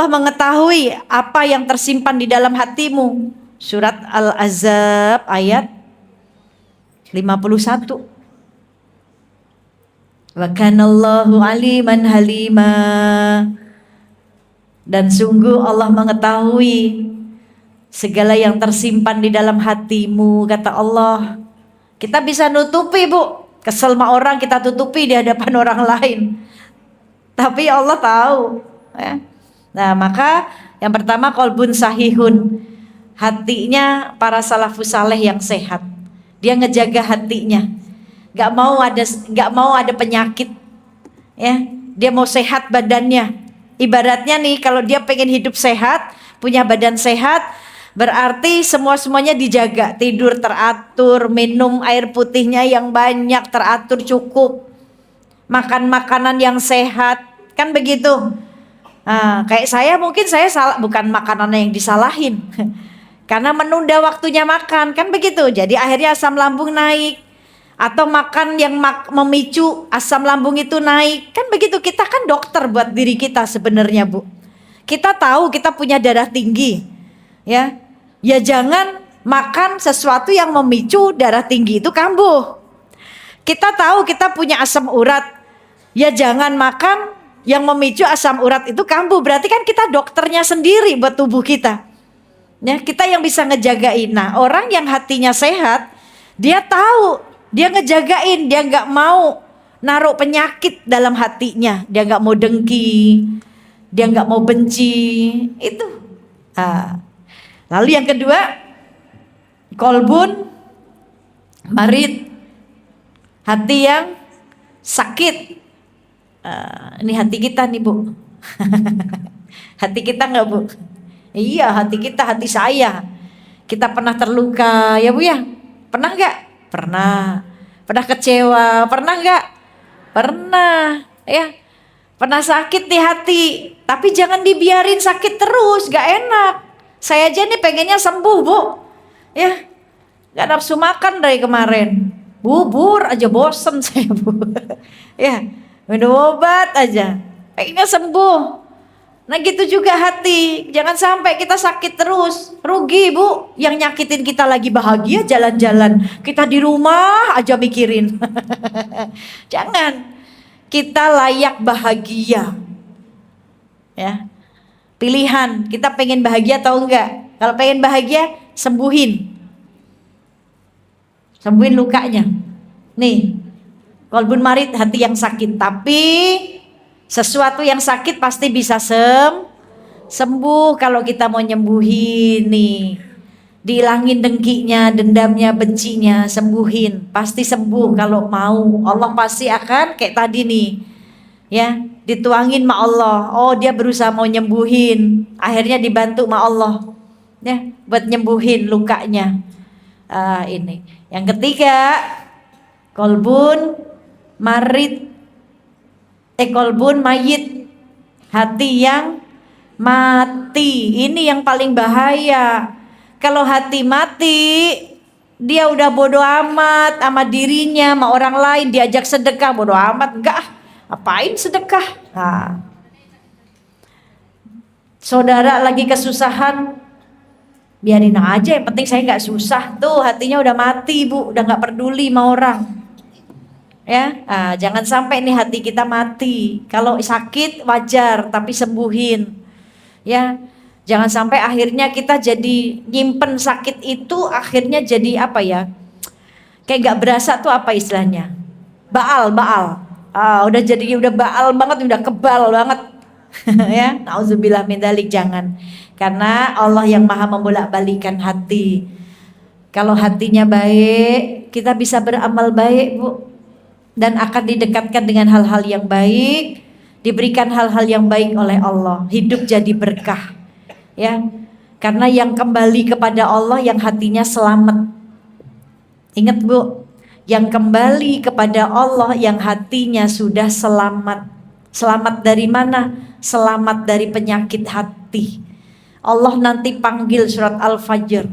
mengetahui apa yang tersimpan di dalam hatimu. Surat Al-Ahzab ayat 51. Wa kanallahu aliman halimah. Dan sungguh Allah mengetahui segala yang tersimpan di dalam hatimu, kata Allah. Kita bisa nutupi, Bu. Kesel sama orang kita tutupi di hadapan orang lain. Tapi Allah tahu. Ya. Nah, maka yang pertama qalbun sahihun. Hatinya para salafus saleh yang sehat. Dia ngejaga hatinya. Gak mau ada penyakit. Ya, dia mau sehat badannya. Ibaratnya nih, kalau dia pengen hidup sehat, punya badan sehat, berarti semuanya dijaga. Tidur teratur, minum air putihnya yang banyak, teratur cukup. Makan makanan yang sehat, kan begitu. Nah, kayak saya mungkin saya salah, bukan makanan yang disalahin. Karena menunda waktunya makan, kan begitu. Jadi akhirnya asam lambung naik. Atau makan yang memicu asam lambung itu naik. Kan begitu, kita kan dokter buat diri kita sebenarnya, Bu. Kita tahu kita punya darah tinggi. Ya jangan makan sesuatu yang memicu darah tinggi itu kambuh. Kita tahu kita punya asam urat. Ya jangan makan yang memicu asam urat itu kambuh. Berarti kan kita dokternya sendiri buat tubuh kita. Ya, kita yang bisa ngejagain. Nah, orang yang hatinya sehat, dia tahu, dia ngejagain, dia nggak mau naruh penyakit dalam hatinya, dia nggak mau dengki, dia nggak mau benci, itu. Lalu yang kedua, kolbun marid, hati yang sakit. Ini hati kita nih, Bu. Hati kita nggak, Bu? Iya, hati kita, hati saya. Kita pernah terluka, ya Bu ya? Pernah nggak? Pernah. Pernah kecewa? Pernah nggak? Pernah. Ya, pernah sakit di hati. Tapi jangan dibiarin sakit terus, nggak enak. Saya aja nih pengennya sembuh, Bu. Ya, nggak nafsu makan dari kemarin. Bubur aja bosen saya, Bu. Ya, minum obat aja, pengennya sembuh. Nah gitu juga hati, jangan sampai kita sakit terus, rugi Bu. Yang nyakitin kita lagi bahagia jalan-jalan, kita di rumah aja mikirin. Jangan, kita layak bahagia. Ya, pilihan, kita pengen bahagia atau enggak. Kalau pengen bahagia, sembuhin lukanya. Nih, qalbun marid, hati yang sakit. Tapi sesuatu yang sakit pasti bisa sembuh kalau kita mau nyembuhin nih. Dihilangin dengkinya, dendamnya, bencinya, sembuhin. Pasti sembuh kalau mau. Allah pasti akan kayak tadi nih. Ya, dituangin sama Allah. Oh, dia berusaha mau nyembuhin. Akhirnya dibantu sama Allah. Ya, buat nyembuhin lukanya. Ini. Yang ketiga, qalbun marid. Kolbun mayit, hati yang mati. Ini yang paling bahaya. Kalau hati mati, dia udah bodoh amat sama dirinya, sama orang lain. Diajak sedekah, bodoh amat. Enggak, apain sedekah. Nah, saudara lagi kesusahan, biarin aja, yang penting saya nggak susah. Tuh hatinya udah mati, Bu, udah nggak peduli sama orang. Ya, jangan sampai nih hati kita mati. Kalau sakit wajar, tapi sembuhin. Ya, jangan sampai akhirnya kita jadi nyimpen sakit itu, akhirnya jadi apa ya? Kayak nggak berasa tuh apa istilahnya? Baal. Udah baal banget, udah kebal banget. Ya, nauzubillah min dzalik, jangan. Karena Allah yang maha membolak-balikan hati. Kalau hatinya baik, kita bisa beramal baik, Bu. Dan akan didekatkan dengan hal-hal yang baik, diberikan hal-hal yang baik oleh Allah, hidup jadi berkah. Ya, karena yang kembali kepada Allah yang hatinya selamat. Ingat Bu, yang kembali kepada Allah yang hatinya sudah selamat. Selamat dari mana? Selamat dari penyakit hati. Allah nanti panggil surat Al-Fajr.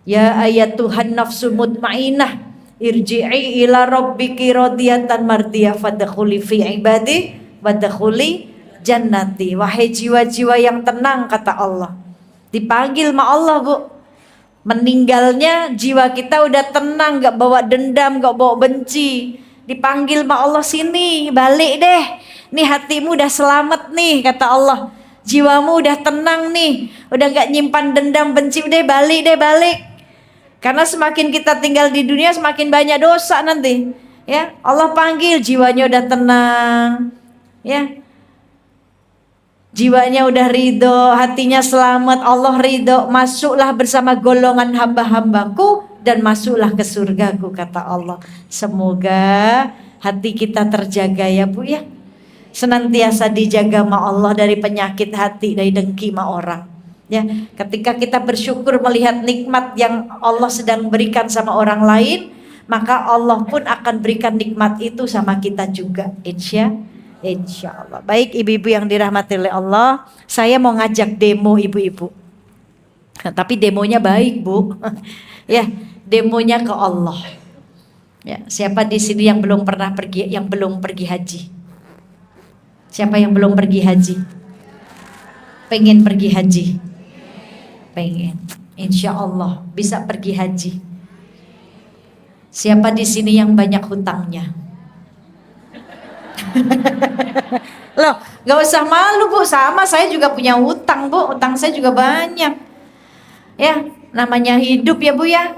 Ya ayatuhan nafsu mutmainah, irji'i ila rabbiki radiyatan mardiyah fadkhuli fi ibadi wadkhuli jannati. Wahai jiwa-jiwa yang tenang, kata Allah. Dipanggil ma Allah Bu. Meninggalnya jiwa kita udah tenang, gak bawa dendam, gak bawa benci. Dipanggil ma Allah, sini balik deh. Nih hatimu udah selamat nih, kata Allah. Jiwamu udah tenang nih, udah gak nyimpan dendam benci, udah balik deh, balik. Karena semakin kita tinggal di dunia semakin banyak dosa nanti. Ya, Allah panggil, jiwanya udah tenang. Ya, jiwanya udah ridho, hatinya selamat, Allah ridho, masuklah bersama golongan hamba-hambaku dan masuklah ke surgaku, kata Allah. Semoga hati kita terjaga ya Bu ya. Senantiasa dijaga ma Allah dari penyakit hati, dari dengki ma orang. Ya, ketika kita bersyukur melihat nikmat yang Allah sedang berikan sama orang lain, maka Allah pun akan berikan nikmat itu sama kita juga, Insya Allah. Baik ibu-ibu yang dirahmati oleh Allah, saya mau ngajak demo ibu-ibu. Tapi demonya baik Bu. Ya, demonya ke Allah. Ya, siapa di sini yang belum pernah pergi, yang belum pergi haji? Siapa yang belum pergi haji? Pengen pergi haji? Pengen. Insya Allah bisa pergi haji. Siapa di sini yang banyak hutangnya? Loh, gak usah malu Bu, sama saya juga punya hutang Bu, hutang saya juga banyak. Ya, namanya hidup ya Bu ya,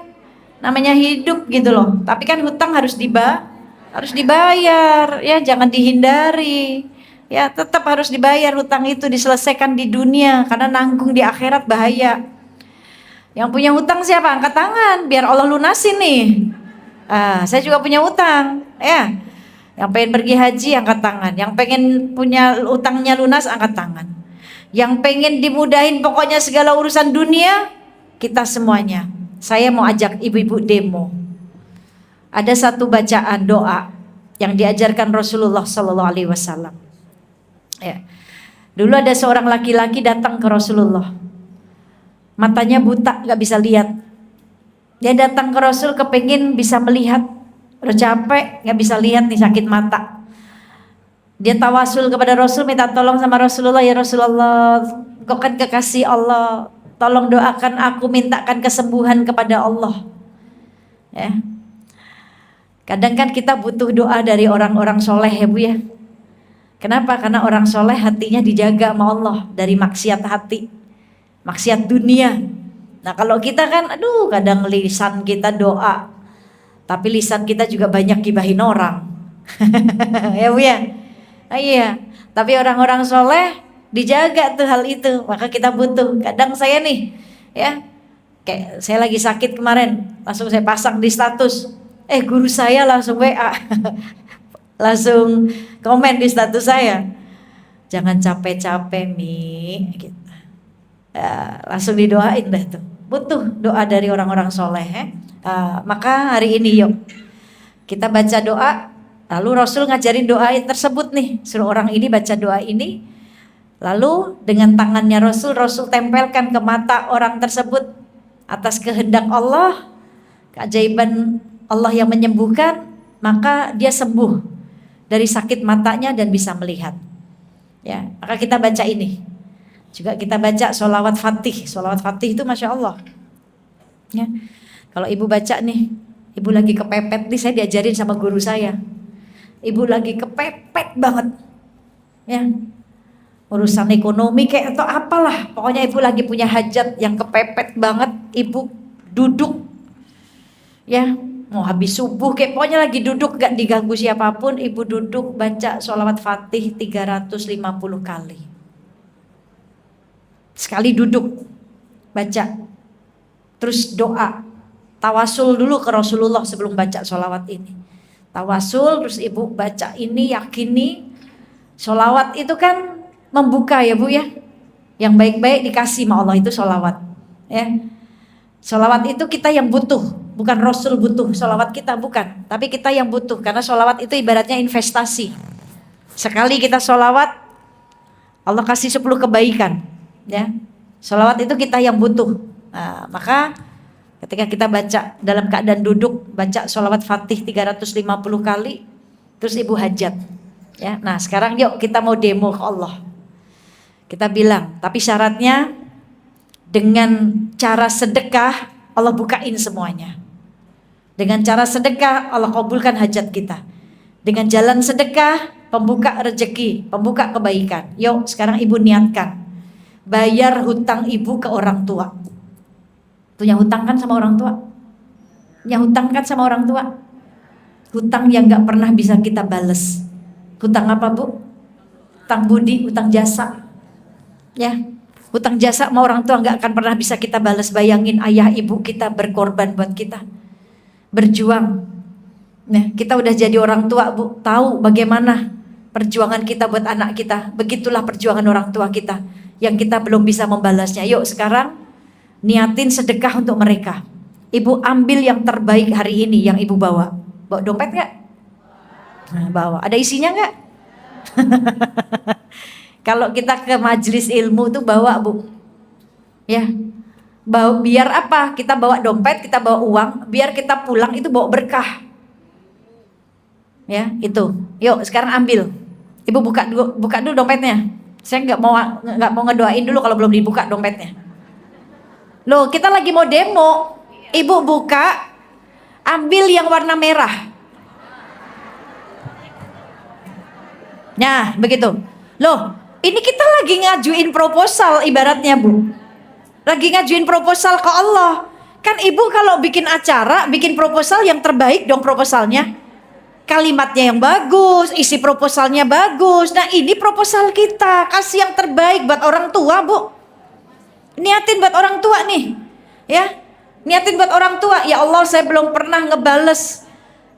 namanya hidup gitu loh. Tapi kan hutang harus dibayar, ya jangan dihindari. Ya tetap harus dibayar hutang itu, diselesaikan di dunia, karena nanggung di akhirat bahaya. Yang punya hutang siapa? Angkat tangan, biar Allah lunasin nih. Saya juga punya hutang, ya. Yang pengen pergi haji angkat tangan, yang pengen punya utangnya lunas angkat tangan, yang pengen dimudahin pokoknya segala urusan dunia, kita semuanya. Saya mau ajak ibu-ibu demo. Ada satu bacaan doa yang diajarkan Rasulullah SAW. Ya. Dulu ada seorang laki-laki datang ke Rasulullah, matanya buta, gak bisa lihat. Dia datang ke Rasul kepengin bisa melihat. Udah capek, gak bisa lihat nih, sakit mata. Dia tawasul kepada Rasul, minta tolong sama Rasulullah, ya Rasulullah, Engkau kan kekasih Allah, tolong doakan aku, mintakan kesembuhan kepada Allah. Ya. Kadang kan kita butuh doa dari orang-orang soleh ya Bu ya. Kenapa? Karena orang soleh hatinya dijaga sama Allah dari maksiat hati, maksiat dunia. Nah kalau kita kan, kadang lisan kita doa, tapi lisan kita juga banyak gibahin orang. Ya Bu ya. Iya. Tapi orang-orang soleh dijaga tuh hal itu. Maka kita butuh. Kadang saya nih, ya, kayak saya lagi sakit kemarin, langsung saya pasang di status. Guru saya langsung WA, langsung komen di status saya. Jangan capek-capek Mi, gitu. Langsung didoain deh tuh. Butuh doa dari orang-orang soleh. Maka hari ini yuk kita baca doa. Lalu Rasul ngajarin doa tersebut nih, suruh orang ini baca doa ini. Lalu dengan tangannya Rasul tempelkan ke mata orang tersebut atas kehendak Allah, keajaiban Allah yang menyembuhkan, maka dia sembuh dari sakit matanya dan bisa melihat. Ya, maka kita baca ini. Juga kita baca sholawat fatih. Sholawat fatih itu Masya Allah. Ya, kalau ibu baca nih, ibu lagi kepepet nih, saya diajarin sama guru saya. Ibu lagi kepepet banget, ya, urusan ekonomi kayak atau apalah, pokoknya ibu lagi punya hajat yang kepepet banget, ibu duduk, ya, mau habis subuh kayak pokoknya lagi duduk gak diganggu siapapun, ibu duduk baca sholawat fatih 350 kali. Sekali duduk baca, terus doa, tawasul dulu ke Rasulullah sebelum baca sholawat ini. Tawasul, terus ibu baca ini, yakini. Sholawat itu kan membuka ya Bu ya. Yang baik-baik dikasih sama Allah itu sholawat. Ya, sholawat itu kita yang butuh, bukan Rasul butuh sholawat kita, bukan. Tapi kita yang butuh, karena sholawat itu ibaratnya investasi. Sekali kita sholawat, Allah kasih 10 kebaikan. Ya, sholawat itu kita yang butuh. Nah, maka ketika kita baca dalam keadaan duduk, baca sholawat Fatih 350 kali, terus ibu hajat. Ya, nah sekarang yuk kita mau demo ke Allah. Kita bilang, tapi syaratnya dengan cara sedekah Allah bukain semuanya. Dengan cara sedekah Allah kabulkan hajat kita. Dengan jalan sedekah pembuka rezeki, pembuka kebaikan. Yuk sekarang ibu niatkan bayar hutang ibu ke orang tua. Punya hutang kan sama orang tua? Punya hutang kan sama orang tua? Hutang yang gak pernah bisa kita bales. Hutang apa bu? Hutang budi, hutang jasa. Ya, hutang jasa sama orang tua nggak akan pernah bisa kita balas. Bayangin ayah ibu kita berkorban buat kita, berjuang. Nah, kita udah jadi orang tua bu, tahu bagaimana perjuangan kita buat anak kita. Begitulah perjuangan orang tua kita yang kita belum bisa membalasnya. Yuk sekarang niatin sedekah untuk mereka. Ibu ambil yang terbaik hari ini yang ibu bawa. Bawa dompet nggak? Nah, bawa. Ada isinya nggak? Kalau kita ke majelis ilmu tuh bawa bu, ya, bawa, biar apa? Kita bawa dompet, kita bawa uang, biar kita pulang itu bawa berkah, ya itu. Yuk sekarang ambil, ibu buka dulu dompetnya. Saya nggak mau ngedoain dulu kalau belum dibuka dompetnya. Loh kita lagi mau demo, ibu buka, ambil yang warna merah. Nah begitu, loh. Ini kita lagi ngajuin proposal ibaratnya bu. Lagi ngajuin proposal ke Allah. Kan ibu kalau bikin acara, bikin proposal yang terbaik dong proposalnya. Kalimatnya yang bagus, isi proposalnya bagus. Nah ini proposal kita, kasih yang terbaik buat orang tua bu. Niatin buat orang tua nih. Ya, niatin buat orang tua. Ya Allah saya belum pernah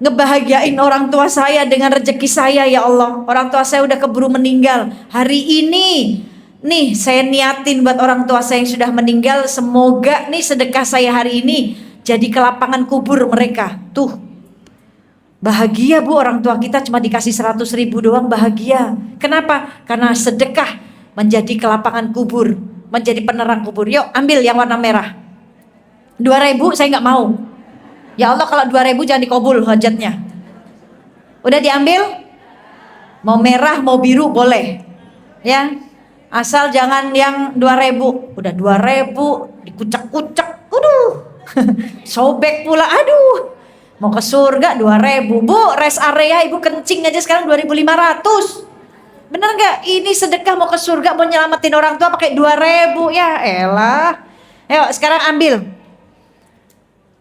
ngebahagiain orang tua saya dengan rezeki saya ya Allah. Orang tua saya udah keburu meninggal. Hari ini nih saya niatin buat orang tua saya yang sudah meninggal. Semoga nih sedekah saya hari ini jadi ke lapangan kubur mereka. Tuh bahagia bu, orang tua kita cuma dikasih 100.000 doang bahagia. Kenapa? Karena sedekah menjadi ke lapangan kubur, menjadi penerang kubur. Yuk ambil yang warna merah. 2.000 saya nggak mau. Ya Allah kalau 2.000 jangan dikabul hajatnya. Udah diambil? Mau merah mau biru boleh. Ya. Asal jangan yang 2.000. Udah 2.000 dikucak-kucak. Aduh. Sobek pula. Aduh. Mau ke surga 2.000. Bu, rest area ibu kencing aja sekarang 2.500. Bener gak? Ini sedekah mau ke surga, mau nyelamatin orang tua pakai 2.000. Ya elah. Ayo sekarang ambil.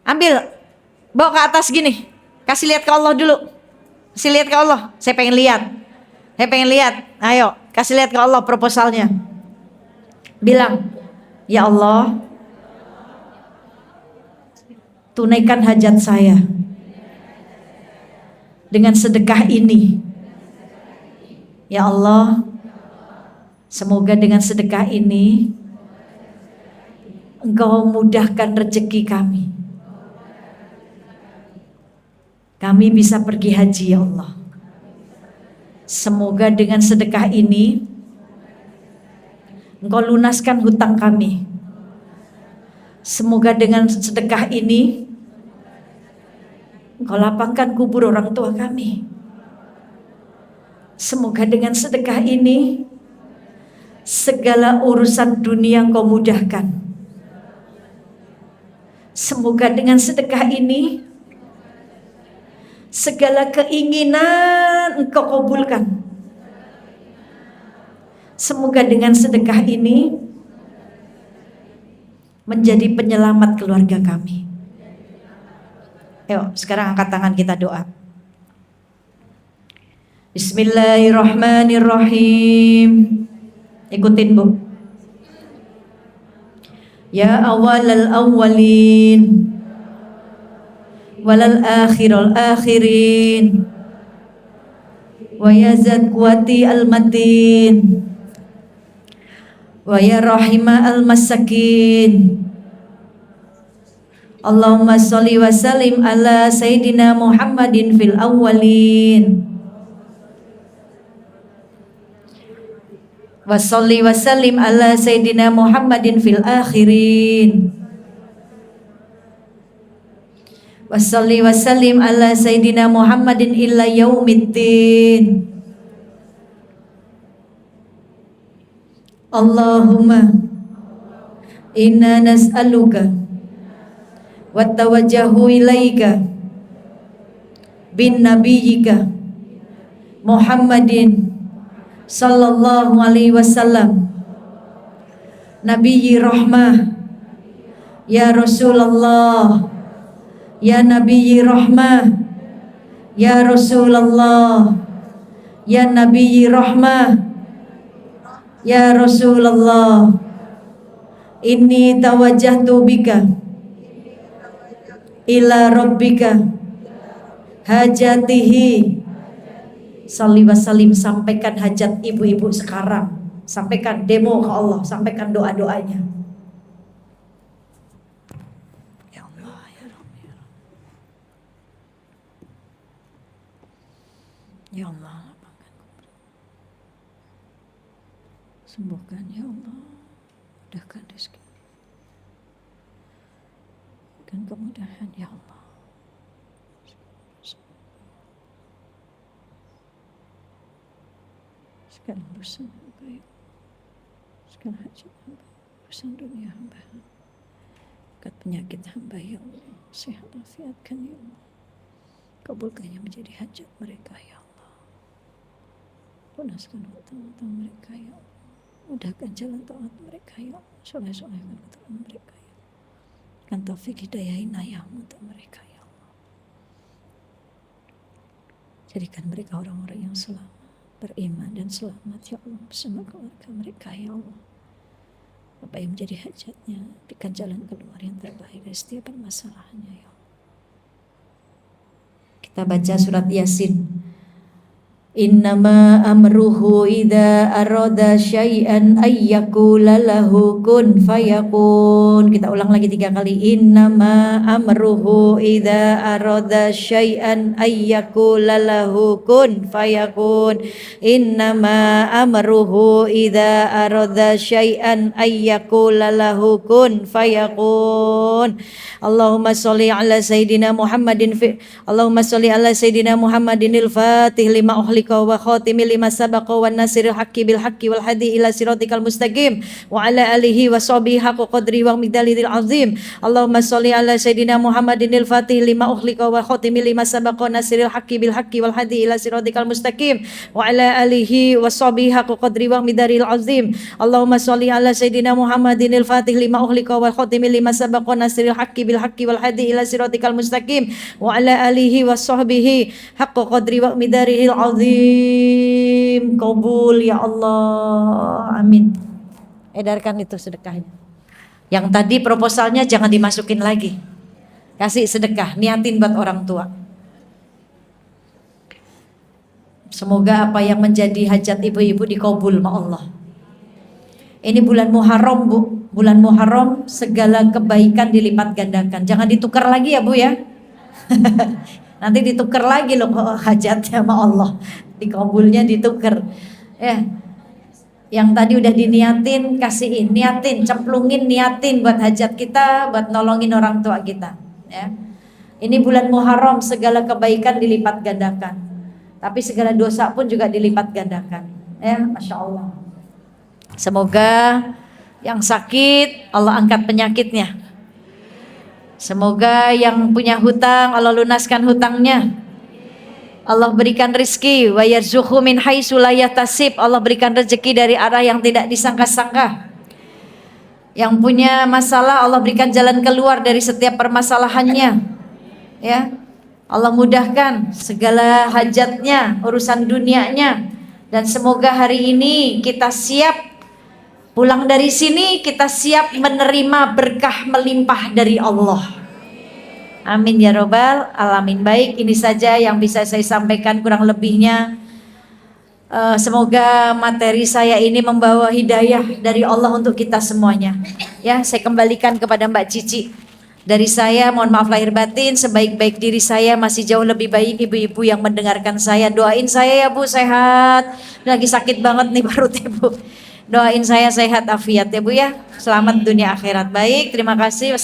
Ambil. Bawa ke atas gini. Kasih lihat ke Allah dulu. Kasih lihat ke Allah. Saya pengen lihat. Saya pengen lihat. Ayo, kasih lihat ke Allah proposalnya. Bilang, ya Allah, tunaikan hajat saya dengan sedekah ini. Ya Allah, semoga dengan sedekah ini Engkau mudahkan rezeki kami. Kami bisa pergi haji ya Allah. Semoga dengan sedekah ini Engkau lunaskan hutang kami. Semoga dengan sedekah ini Engkau lapangkan kubur orang tua kami. Semoga dengan sedekah ini segala urusan dunia Engkau mudahkan. Semoga dengan sedekah ini segala keinginan Engkau kabulkan. Semoga dengan sedekah ini menjadi penyelamat keluarga kami. Ayo sekarang angkat tangan kita doa. Bismillahirrahmanirrahim. Ikutin bu. Ya awalal awwalin walal akhirul akhirin wa yazad quwati al matin wa ya rahima al-masakin. Allahumma sholli wa sallim ala Sayyidina Muhammadin fil awwalin wa sholli wa sallim ala Sayyidina Muhammadin fil akhirin wa sholli wa sallim ala Sayyidina Muhammadin illa yaumiddin. Allahumma inna nas'aluka wa tawajjahu ilaika bin nabiyyika Muhammadin sallallahu alaihi wasallam nabiyyi rahmah ya Rasulullah ya nabiyyi rahmah ya Rasulullah ya nabiyyi rahmah ya Rasulullah inni tawajjahtu bika ila rabbika hajatihi. Salli wa salim, sampaikan hajat ibu-ibu sekarang, sampaikan demo ke Allah, sampaikan doa-doanya. Ya Allah, ya Rabbi, ya Allah, sembuhkan ya Allah, mudahkan rezeki, berikan kemudahan ya Allah. Segala urusan hamba ya Allah, segala hajat hamba, urusan dunia hamba, angkat penyakit hamba ya Allah, sehat afiatkan ya Allah, kabulkannya menjadi hajat mereka ya Allah, lunaskan hutang-hutang mereka ya Allah, mudahkan jalan taat mereka ya Allah, soleh-solehkan keturunan mereka ya Allah, kan taufik hidayah inayahmu untuk mereka ya Allah, jadikan mereka orang-orang yang selamat, beriman dan selamat ya Allah bersama keluarga mereka ya Allah. Apa yang menjadi hajatnya, berikan jalan keluar yang terbaik dari setiap permasalahannya ya Allah. Kita baca surat Yasin. Innama amruhu idza arada syai'an ayyakula lahu kun fayakun. Kita ulang lagi 3 kali. Innama amruhu idza arada syai'an ayyakula lahu kun fayakun. Innama amruhu idza arada syai'an ayyakula lahu kun fayakun. Allahumma sholli ala Sayyidina Muhammadin Allahumma sholli ala Sayyidina Muhammadinil Fatih lima wa khatimi lima sabaqa wan nasiril haqqi bil haqqi wal hadi ila siratikal mustaqim wa ala alihi wa sahbihi haqqo qadri wa miqdaril azim. Allahumma sholli ala Sayyidina Muhammadinil Fatih lima ukhliqa wa khatimi lima sabaqa nasiril haqqi bil haqqi wal hadi ila siratikal mustaqim wa ala alihi wa sahbihi haqqo qadri wa miqdaril azim. Allahumma sholli ala Sayyidina Muhammadinil Fatih lima ukhliqa wa khatimi lima sabaqa nasiril haqqi bil haqqi wal hadi ila siratikal mustaqim wa ala alihi wa sahbihi haqqo qadri wa miqdaril azim. Kabul ya Allah, amin. Edarkan itu sedekahnya. Yang tadi proposalnya jangan dimasukin lagi, kasih sedekah, niatin buat orang tua. Semoga apa yang menjadi hajat ibu-ibu dikabul sama Allah. Ini bulan Muharram Bu, bulan Muharram segala kebaikan dilipat gandakan. Jangan ditukar lagi ya Bu ya. Nanti ditukar lagi loh hajatnya sama Allah, dikabulnya ditukar ya. Yang tadi udah diniatin, kasihin, niatin, cemplungin, niatin buat hajat kita, buat nolongin orang tua kita ya. Ini bulan Muharram segala kebaikan dilipat gandakan, tapi segala dosa pun juga dilipat gandakan ya. Masya Allah. Semoga yang sakit Allah angkat penyakitnya. Semoga yang punya hutang Allah lunaskan hutangnya. Allah berikan rizki wa yarzuqhu min haitsu la yahtasib. Allah berikan rezeki dari arah yang tidak disangka-sangka. Yang punya masalah Allah berikan jalan keluar dari setiap permasalahannya. Ya. Allah mudahkan segala hajatnya, urusan dunianya, dan semoga hari ini kita siap pulang dari sini, kita siap menerima berkah melimpah dari Allah. Amin ya robbal alamin. Baik, ini saja yang bisa saya sampaikan, kurang lebihnya Semoga materi saya ini membawa hidayah dari Allah untuk kita semuanya. Ya, saya kembalikan kepada Mbak Cici. Dari saya, mohon maaf lahir batin, sebaik-baik diri saya masih jauh lebih baik ibu-ibu yang mendengarkan saya. Doain saya ya Bu, sehat. Lagi sakit banget nih perutnya Bu. Doain saya sehat afiat ya Bu ya. Selamat dunia akhirat. Baik, terima kasih.